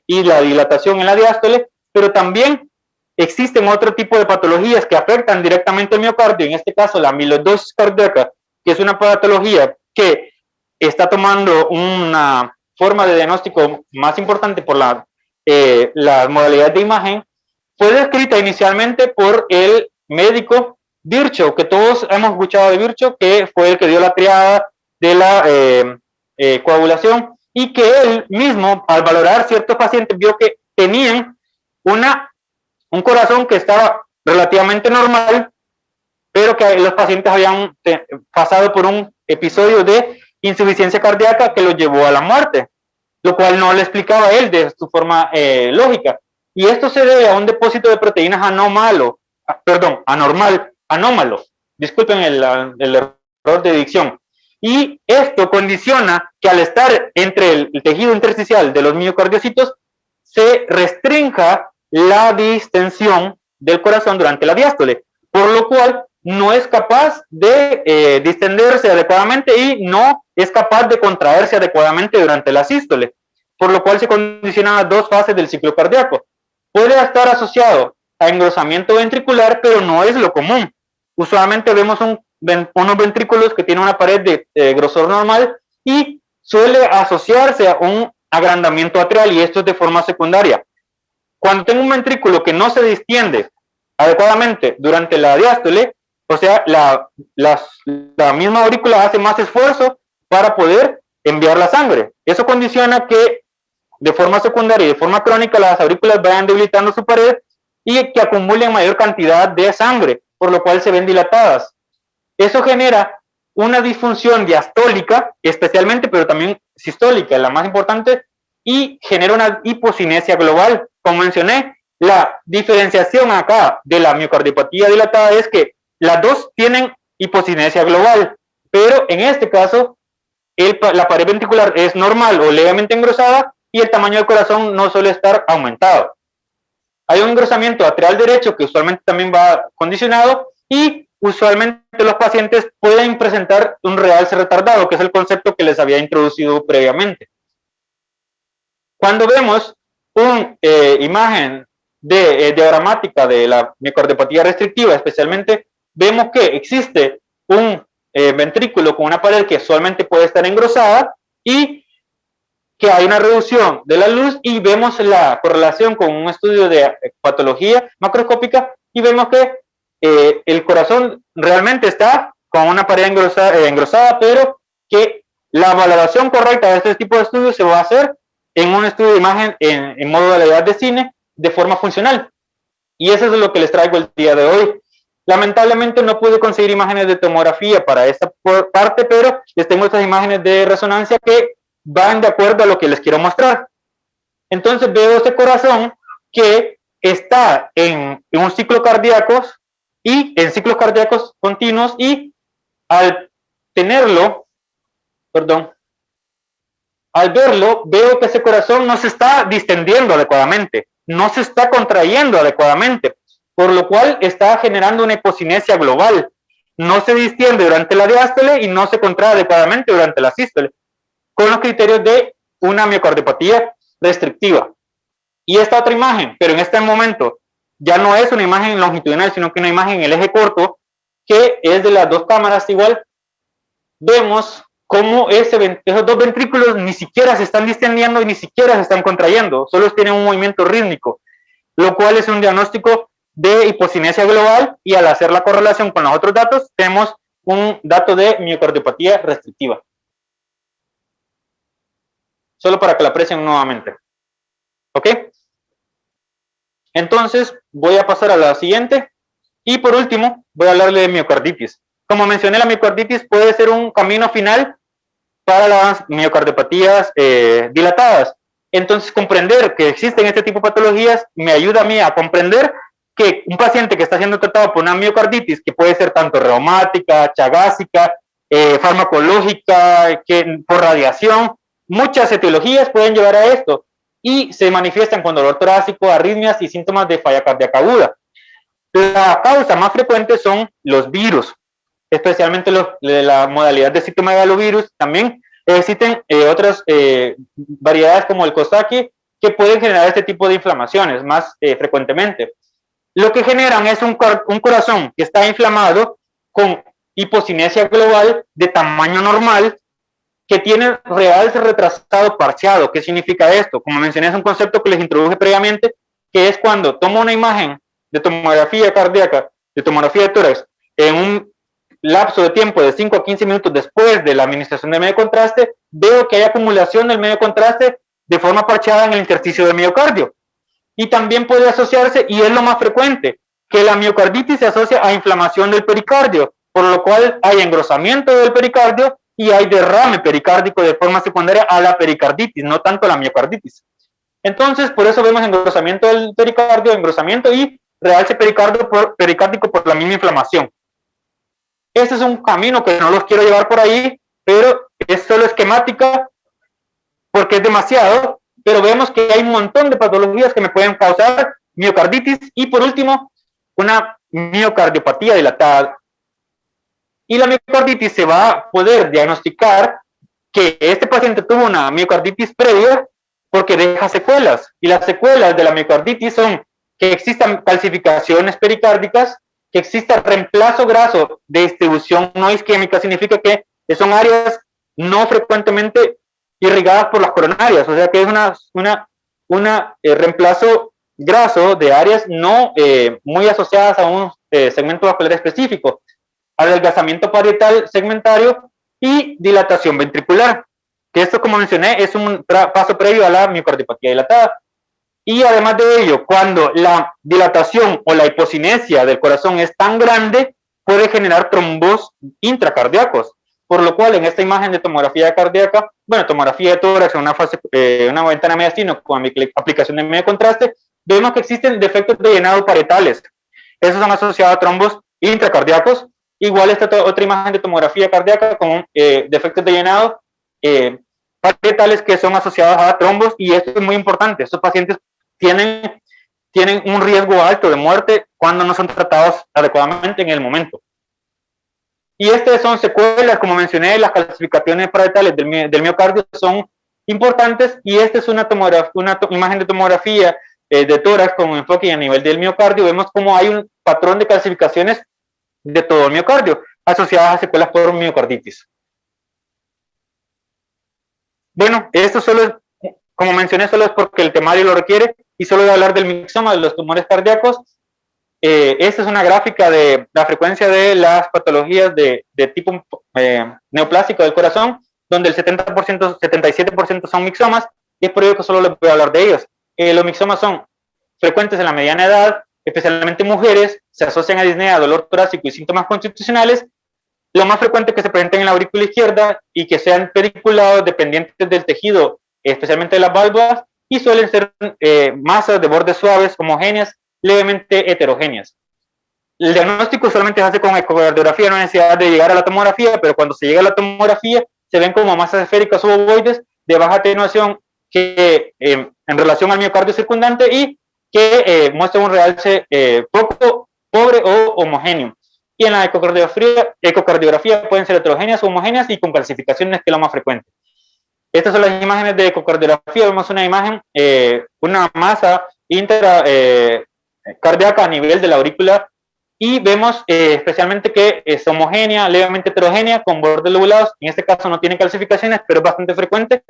y la dilatación en la diástole, pero también existen otro tipo de patologías que afectan directamente el miocardio, en este caso la amiloidosis cardíaca, que es una patología que está tomando una forma de diagnóstico más importante por la modalidad de imagen. Fue descrita inicialmente por el médico Virchow, que todos hemos escuchado de Virchow, que fue el que dio la triada de la coagulación, y que él mismo, al valorar ciertos pacientes, vio que tenían un corazón que estaba relativamente normal, pero que los pacientes habían pasado por un episodio de insuficiencia cardíaca que los llevó a la muerte, lo cual no le explicaba a él de su forma lógica. Y esto se debe a un depósito de proteínas anómalo. Disculpen el error de dicción. Y esto condiciona que al estar entre el tejido intersticial de los miocardiocitos se restrinja la distensión del corazón durante la diástole, por lo cual no es capaz de distenderse adecuadamente y no es capaz de contraerse adecuadamente durante la sístole, por lo cual se condicionan las dos fases del ciclo cardíaco. Puede estar asociado a engrosamiento ventricular, pero no es lo común. Usualmente vemos unos ventrículos que tienen una pared de grosor normal y suele asociarse a un agrandamiento atrial, y esto es de forma secundaria. Cuando tengo un ventrículo que no se distiende adecuadamente durante la diástole, o sea, la misma aurícula hace más esfuerzo para poder enviar la sangre. Eso condiciona que de forma secundaria y de forma crónica las aurículas vayan debilitando su pared y que acumulen mayor cantidad de sangre, por lo cual se ven dilatadas. Eso genera una disfunción diastólica, especialmente, pero también sistólica, la más importante, y genera una hipocinesia global. Como mencioné, la diferenciación acá de la miocardiopatía dilatada es que las dos tienen hipocinesia global, pero en este caso la pared ventricular es normal o levemente engrosada y el tamaño del corazón no suele estar aumentado. Hay un engrosamiento atrial derecho que usualmente también va condicionado, y usualmente los pacientes pueden presentar un realce retardado, que es el concepto que les había introducido previamente. Cuando vemos una imagen diagramática de la miocardiopatía restrictiva, especialmente, vemos que existe un ventrículo con una pared que usualmente puede estar engrosada y que hay una reducción de la luz, y vemos la correlación con un estudio de patología macroscópica y vemos que el corazón realmente está con una pared engrosada, pero que la valoración correcta de este tipo de estudios se va a hacer en un estudio de imagen en modalidad de cine de forma funcional. Y eso es lo que les traigo el día de hoy. Lamentablemente no pude conseguir imágenes de tomografía para esta parte, pero les tengo estas imágenes de resonancia que van de acuerdo a lo que les quiero mostrar. Entonces veo este corazón que está en un ciclo cardíaco y en ciclos cardíacos continuos, y al tenerlo, al verlo, veo que ese corazón no se está distendiendo adecuadamente, no se está contrayendo adecuadamente, por lo cual está generando una hipocinesia global. No se distiende durante la diástole y no se contrae adecuadamente durante la sístole, con los criterios de una miocardiopatía restrictiva. Y esta otra imagen, pero en este momento ya no es una imagen longitudinal, sino que una imagen en el eje corto, que es de las dos cámaras igual. Vemos cómo esos dos ventrículos ni siquiera se están distendiendo y ni siquiera se están contrayendo, solo tienen un movimiento rítmico, lo cual es un diagnóstico de hipocinesia global, y al hacer la correlación con los otros datos, tenemos un dato de miocardiopatía restrictiva. Solo para que la aprecien nuevamente. ¿Ok? Entonces, voy a pasar a la siguiente. Y por último, voy a hablarle de miocarditis. Como mencioné, la miocarditis puede ser un camino final para las miocardiopatías dilatadas. Entonces, comprender que existen este tipo de patologías me ayuda a mí a comprender que un paciente que está siendo tratado por una miocarditis, que puede ser tanto reumática, chagásica, farmacológica, que por radiación, muchas etiologías pueden llevar a esto y se manifiestan con dolor torácico, arritmias y síntomas de falla cardíaca aguda. La causa más frecuente son los virus, especialmente los de la modalidad de citomegalovirus. También existen otras variedades como el Coxsackie que pueden generar este tipo de inflamaciones más frecuentemente. Lo que generan es un corazón que está inflamado con hipocinesia global de tamaño normal, que tiene realce retrasado parciado. ¿Qué significa esto? Como mencioné, es un concepto que les introduje previamente, que es cuando tomo una imagen de tomografía cardíaca, de tomografía de tórax, en un lapso de tiempo de 5 a 15 minutos después de la administración del medio contraste, veo que hay acumulación del medio contraste de forma parciada en el intersticio del miocardio. Y también puede asociarse, y es lo más frecuente, que la miocarditis se asocia a inflamación del pericardio, por lo cual hay engrosamiento del pericardio y hay derrame pericárdico de forma secundaria a la pericarditis, no tanto a la miocarditis. Entonces, por eso vemos engrosamiento del pericardio, engrosamiento y realce pericárdico por la misma inflamación. Este es un camino que no los quiero llevar por ahí, pero es solo esquemática porque es demasiado, pero vemos que hay un montón de patologías que me pueden causar miocarditis y por último, una miocardiopatía dilatada. Y la miocarditis se va a poder diagnosticar que este paciente tuvo una miocarditis previa porque deja secuelas. Y las secuelas de la miocarditis son que existan calcificaciones pericárdicas, que exista reemplazo graso de distribución no isquémica, significa que son áreas no frecuentemente irrigadas por las coronarias, o sea que es una reemplazo graso de áreas no muy asociadas a un segmento vascular específico, adelgazamiento parietal segmentario y dilatación ventricular, que esto, como mencioné, es un paso previo a la miocardiopatía dilatada. Y además de ello, cuando la dilatación o la hipocinesia del corazón es tan grande, puede generar trombos intracardíacos, por lo cual en esta imagen de tomografía cardíaca, bueno, tomografía de tórax en una ventana mediastino con aplicación de medio contraste, vemos que existen defectos de llenado parietales. Esos son asociados a trombos intracardíacos. Igual esta otra imagen de tomografía cardíaca con defectos de llenado parietales que son asociados a trombos, y esto es muy importante. Estos pacientes tienen un riesgo alto de muerte cuando no son tratados adecuadamente en el momento. Y estas son secuelas, como mencioné, las calcificaciones parietales del miocardio son importantes, y esta es una imagen de tomografía de tórax con enfoque a nivel del miocardio. Vemos cómo hay un patrón de calcificaciones de todo el miocardio asociadas a secuelas por miocarditis. Bueno, esto solo es, como mencioné, solo es porque el temario lo requiere, y solo voy a hablar del mixoma, de los tumores cardíacos. Esta es una gráfica de la frecuencia de las patologías de tipo neoplásico del corazón, donde el 70%, 77% son mixomas, y es por ello que solo les voy a hablar de ellos. Los mixomas son frecuentes en la mediana edad, especialmente mujeres, se asocian a disnea, dolor torácico y síntomas constitucionales. Lo más frecuente es que se presenten en la aurícula izquierda y que sean pediculados dependientes del tejido, especialmente de las válvulas, y suelen ser masas de bordes suaves, homogéneas, levemente heterogéneas. El diagnóstico solamente se hace con ecocardiografía, no hay necesidad de llegar a la tomografía, pero cuando se llega a la tomografía se ven como masas esféricas subovoides de baja atenuación que en relación al miocardio circundante, y que muestran un realce poco pobre o homogéneo. Y en la ecocardiografía pueden ser heterogéneas o homogéneas y con calcificaciones, que es lo más frecuente. Estas son las imágenes de ecocardiografía. Vemos una imagen, una masa intracardíaca a nivel de la aurícula, y vemos especialmente que es homogénea, levemente heterogénea, con bordes lobulados. En este caso no tiene calcificaciones, pero es bastante frecuente.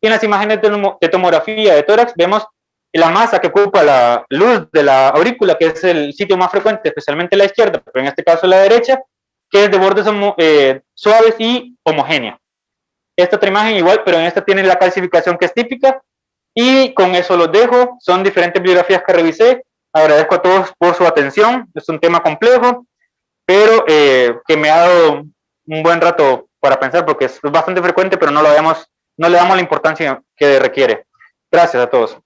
Y en las imágenes de tomografía de tórax vemos la masa que ocupa la luz de la aurícula, que es el sitio más frecuente, especialmente la izquierda, pero en este caso la derecha, que es de bordes suaves y homogénea. Esta otra imagen igual, pero en esta tiene la calcificación que es típica. Y con eso los dejo. Son diferentes bibliografías que revisé. Agradezco a todos por su atención. Es un tema complejo, pero que me ha dado un buen rato para pensar, porque es bastante frecuente, pero no le damos la importancia que requiere. Gracias a todos.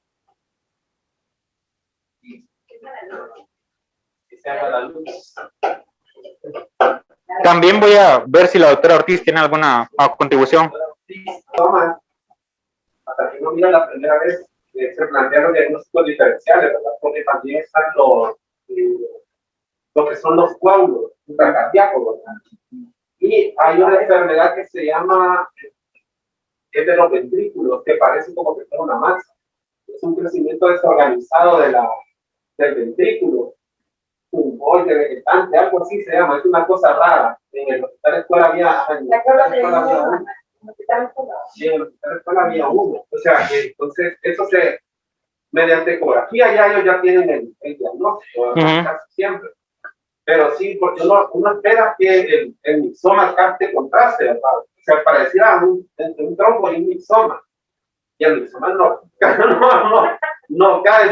También voy a ver si la doctora Ortiz tiene alguna contribución. Hasta que uno mira la primera vez, se plantean los diagnósticos diferenciales, ¿verdad? Porque también están lo que son los coágulos intracardíacos, ¿verdad? Y hay una enfermedad que se llama, es de los ventrículos, que parece como que fuera una masa. Es un crecimiento desorganizado del ventrículo, un boide vegetante, algo así se llama, es una cosa rara. En el hospital escuela había uno. Sí, en el hospital escuela había uno. O sea, entonces, eso mediante ecografía ellos ya tienen el diagnóstico, casi siempre. Pero sí, porque uno espera que el mixoma capte contraste, ¿verdad? O sea, pareciera entre un tronco y un mixoma. Y el mixoma no cae.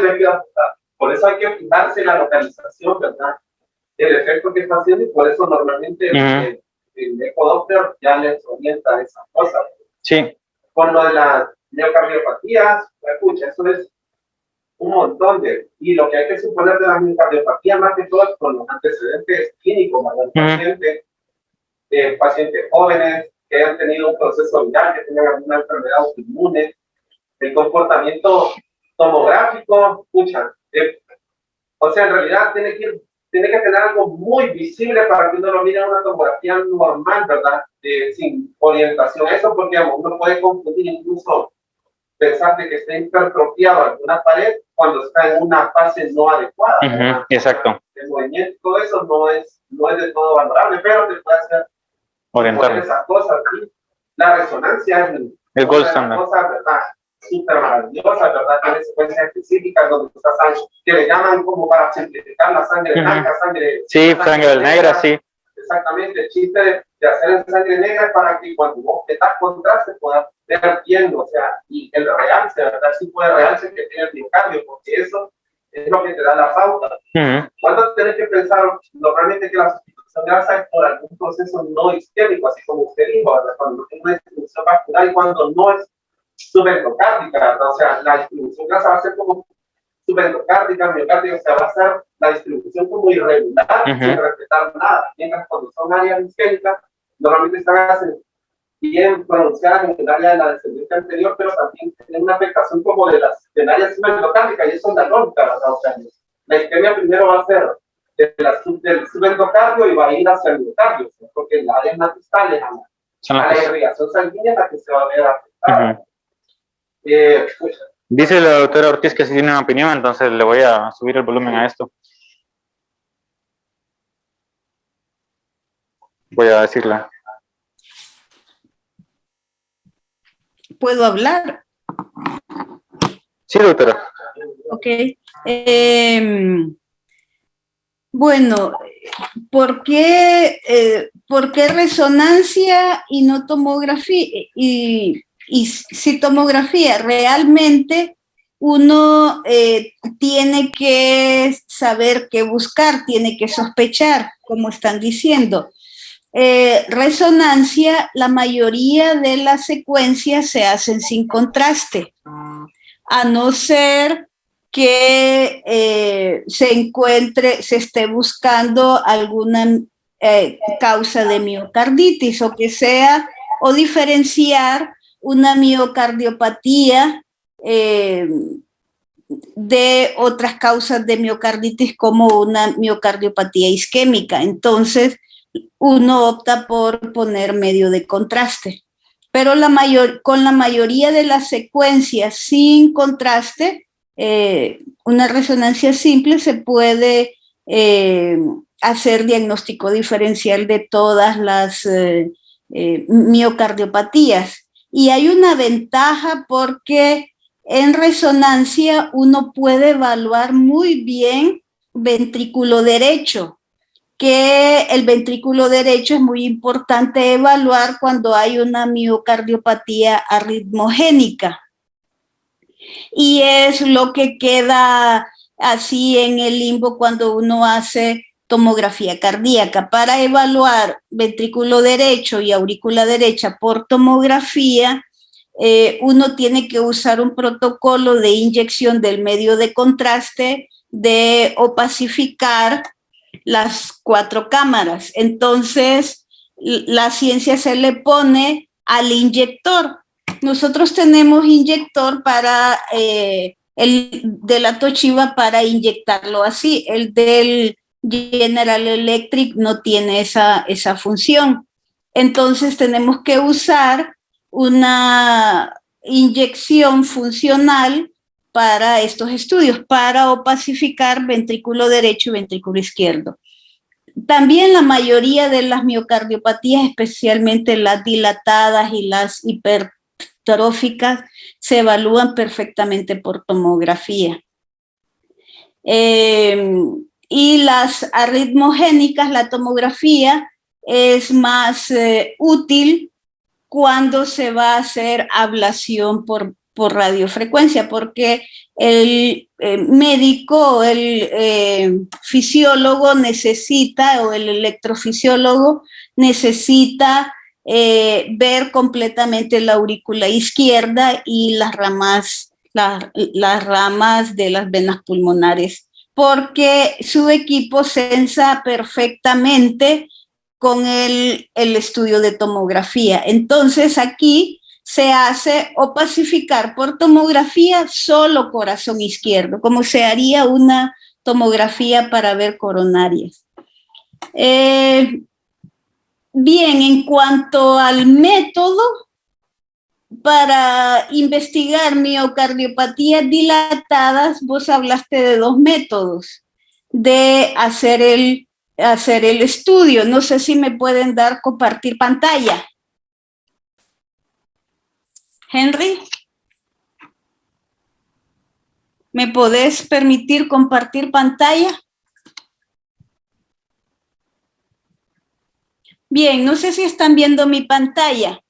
Por eso hay que fijarse en la localización, ¿verdad? El efecto que está haciendo, y por eso normalmente el ecodoppler ya les orienta esas cosas. Sí. Con lo de las miocardiopatías, escucha, eso es un montón y lo que hay que suponer de la miocardiopatía, más que todo, con los antecedentes clínicos, ¿verdad? Pacientes jóvenes que hayan tenido un proceso viral, que tengan alguna enfermedad autoinmune, el comportamiento tomográfico, escucha, o sea, en realidad tiene que tener algo muy visible para que uno lo mire en una tomografía normal, ¿verdad? Sin orientación. Eso porque uno puede confundir, incluso pensar de que está hipertrofiado alguna pared cuando está en una fase no adecuada. Exacto. El movimiento, todo eso no es de todo valorable, pero te puede hacer orientar esas cosas. ¿Sí? La resonancia El gold standard. Cosas, ¿verdad? Súper maravillosas, ¿verdad? Tiene secuencias específicas donde está sangre, que le llaman como para simplificar la sangre blanca, sangre... Sí, sangre negra, sí. Exactamente, el chiste de hacer en sangre negra es para que cuando vos metas contraste puedas ver bien, o sea, y el realce, ¿verdad? El tipo de realce que tiene el miocardio, porque eso es lo que te da la pauta. Cuando tenés que pensar normalmente que la sustitución de grasa es por algún proceso no isquémico, así como usted dijo, ¿verdad? Cuando tiene una distribución vascular y cuando no es subendocárdica, ¿verdad? O sea, la distribución de grasa va a ser como subendocárdica, miocardio, o sea, va a ser la distribución como irregular, sin respetar nada. Mientras cuando son áreas isquémicas, normalmente están bien pronunciadas en el área de la descendencia anterior, pero también tienen una afectación como de las áreas subendocárdicas, y eso es la lógica, ¿verdad? O sea, la isquemia primero va a ser del subendocardio y va a ir hacia el miocardio, ¿sí? Porque las áreas más distales a la irrigación sanguínea es la que se va a ver afectada. Pues, dice la doctora Ortiz que sí tiene una opinión, entonces le voy a subir el volumen a esto. Voy a decirle. ¿Puedo hablar? Sí, doctora. Ok. Bueno, ¿por qué resonancia y no tomografía? Y citomografía, realmente uno tiene que saber qué buscar, tiene que sospechar, como están diciendo. Resonancia, la mayoría de las secuencias se hacen sin contraste, a no ser que se esté buscando alguna causa de miocarditis o que sea, o diferenciar una miocardiopatía de otras causas de miocarditis como una miocardiopatía isquémica. Entonces, uno opta por poner medio de contraste. Pero con la mayoría de las secuencias sin contraste, una resonancia simple se puede hacer diagnóstico diferencial de todas las miocardiopatías. Y hay una ventaja porque en resonancia uno puede evaluar muy bien ventrículo derecho, que el ventrículo derecho es muy importante evaluar cuando hay una miocardiopatía arritmogénica. Y es lo que queda así en el limbo cuando uno hace tomografía cardíaca. Para evaluar ventrículo derecho y aurícula derecha por tomografía, uno tiene que usar un protocolo de inyección del medio de contraste de opacificar las 4 cámaras. Entonces, la ciencia se le pone al inyector. Nosotros tenemos inyector para el de la Toshiba para inyectarlo así. El del General Electric no tiene esa función. Entonces, tenemos que usar una inyección funcional para estos estudios, para opacificar ventrículo derecho y ventrículo izquierdo. También la mayoría de las miocardiopatías, especialmente las dilatadas y las hipertróficas, se evalúan perfectamente por tomografía. Y las arritmogénicas, la tomografía es más útil cuando se va a hacer ablación por radiofrecuencia, porque el médico, el fisiólogo necesita, o el electrofisiólogo necesita ver completamente la aurícula izquierda y las ramas de las venas pulmonares, porque su equipo sensa perfectamente con el estudio de tomografía. Entonces aquí se hace opacificar por tomografía solo corazón izquierdo, como se haría una tomografía para ver coronarias. Bien, en cuanto al método para investigar miocardiopatías dilatadas, vos hablaste de 2 métodos de hacer el estudio. No sé si me pueden dar compartir pantalla. Henry, ¿me podés permitir compartir pantalla? Bien, no sé si están viendo mi pantalla.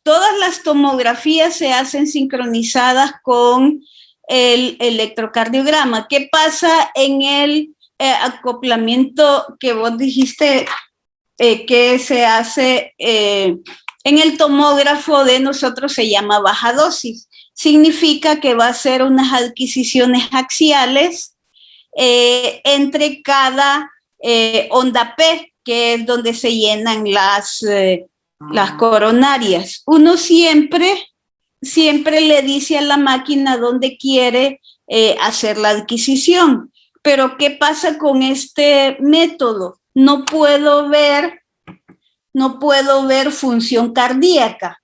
Todas las tomografías se hacen sincronizadas con el electrocardiograma. ¿Qué pasa en el acoplamiento que vos dijiste que se hace en el tomógrafo de nosotros? Se llama baja dosis. Significa que va a ser unas adquisiciones axiales entre cada onda P, que es donde se llenan las coronarias. Uno siempre le dice a la máquina dónde quiere hacer la adquisición. Pero ¿qué pasa con este método? No puedo ver función cardíaca,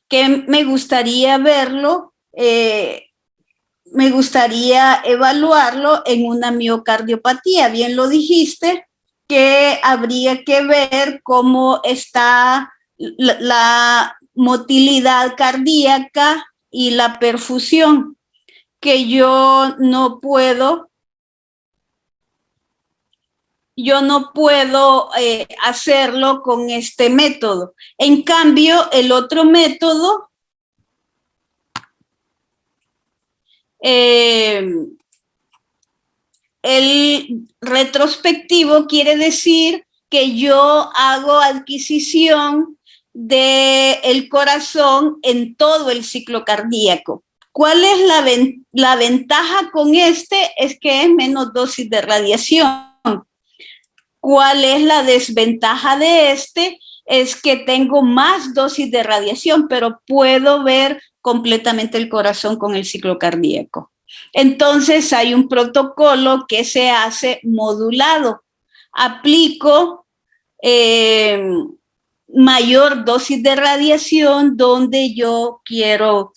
que me gustaría verlo, me gustaría evaluarlo en una miocardiopatía. Bien lo dijiste, que habría que ver cómo está la motilidad cardíaca y la perfusión, que yo no puedo hacerlo con este método. En cambio, el otro método el retrospectivo quiere decir que yo hago adquisición del corazón en todo el ciclo cardíaco. ¿Cuál es la ventaja con este? Es que es menos dosis de radiación. ¿Cuál es la desventaja de este? Es que tengo más dosis de radiación, pero puedo ver completamente el corazón con el ciclo cardíaco. Entonces hay un protocolo que se hace modulado. Aplico mayor dosis de radiación donde yo quiero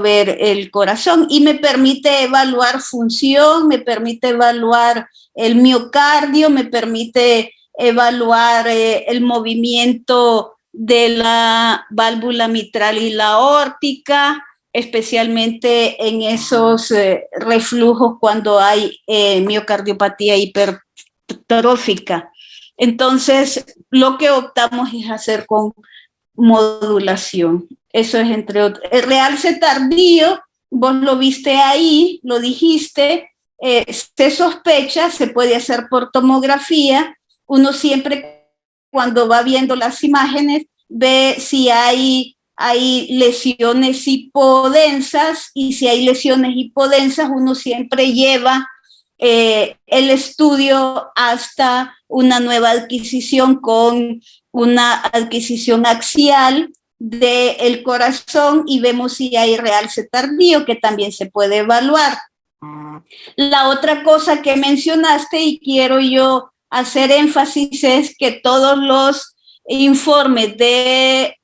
ver el corazón y me permite evaluar función, me permite evaluar el miocardio, me permite evaluar el movimiento de la válvula mitral y la aórtica, especialmente en esos reflujos cuando hay miocardiopatía hipertrófica. Entonces, lo que optamos es hacer con modulación. Eso es entre otros. El realce tardío, vos lo viste ahí, lo dijiste, se sospecha, se puede hacer por tomografía. Uno siempre, cuando va viendo las imágenes, ve si hay lesiones hipodensas, y si hay lesiones hipodensas, uno siempre lleva el estudio hasta una nueva adquisición con una adquisición axial del corazón y vemos si hay realce tardío, que también se puede evaluar. La otra cosa que mencionaste y quiero yo hacer énfasis es que todos los informes de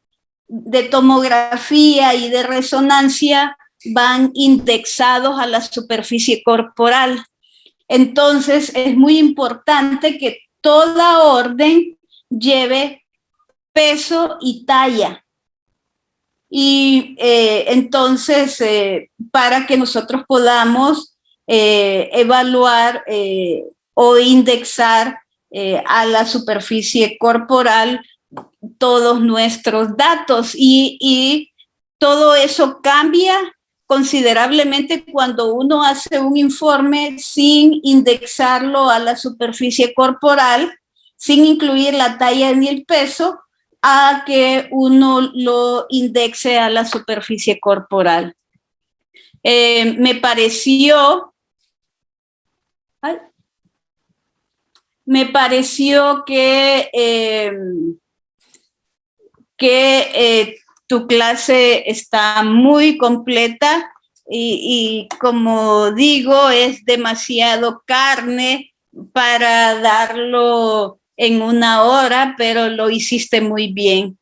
tomografía y de resonancia van indexados a la superficie corporal. Entonces es muy importante que toda orden lleve peso y talla. Y entonces, para que nosotros podamos evaluar o indexar a la superficie corporal todos nuestros datos, y todo eso cambia considerablemente cuando uno hace un informe sin indexarlo a la superficie corporal, sin incluir la talla ni el peso, a que uno lo indexe a la superficie corporal. Me pareció que tu clase está muy completa y como digo, es demasiado carne para darlo en una hora, pero lo hiciste muy bien.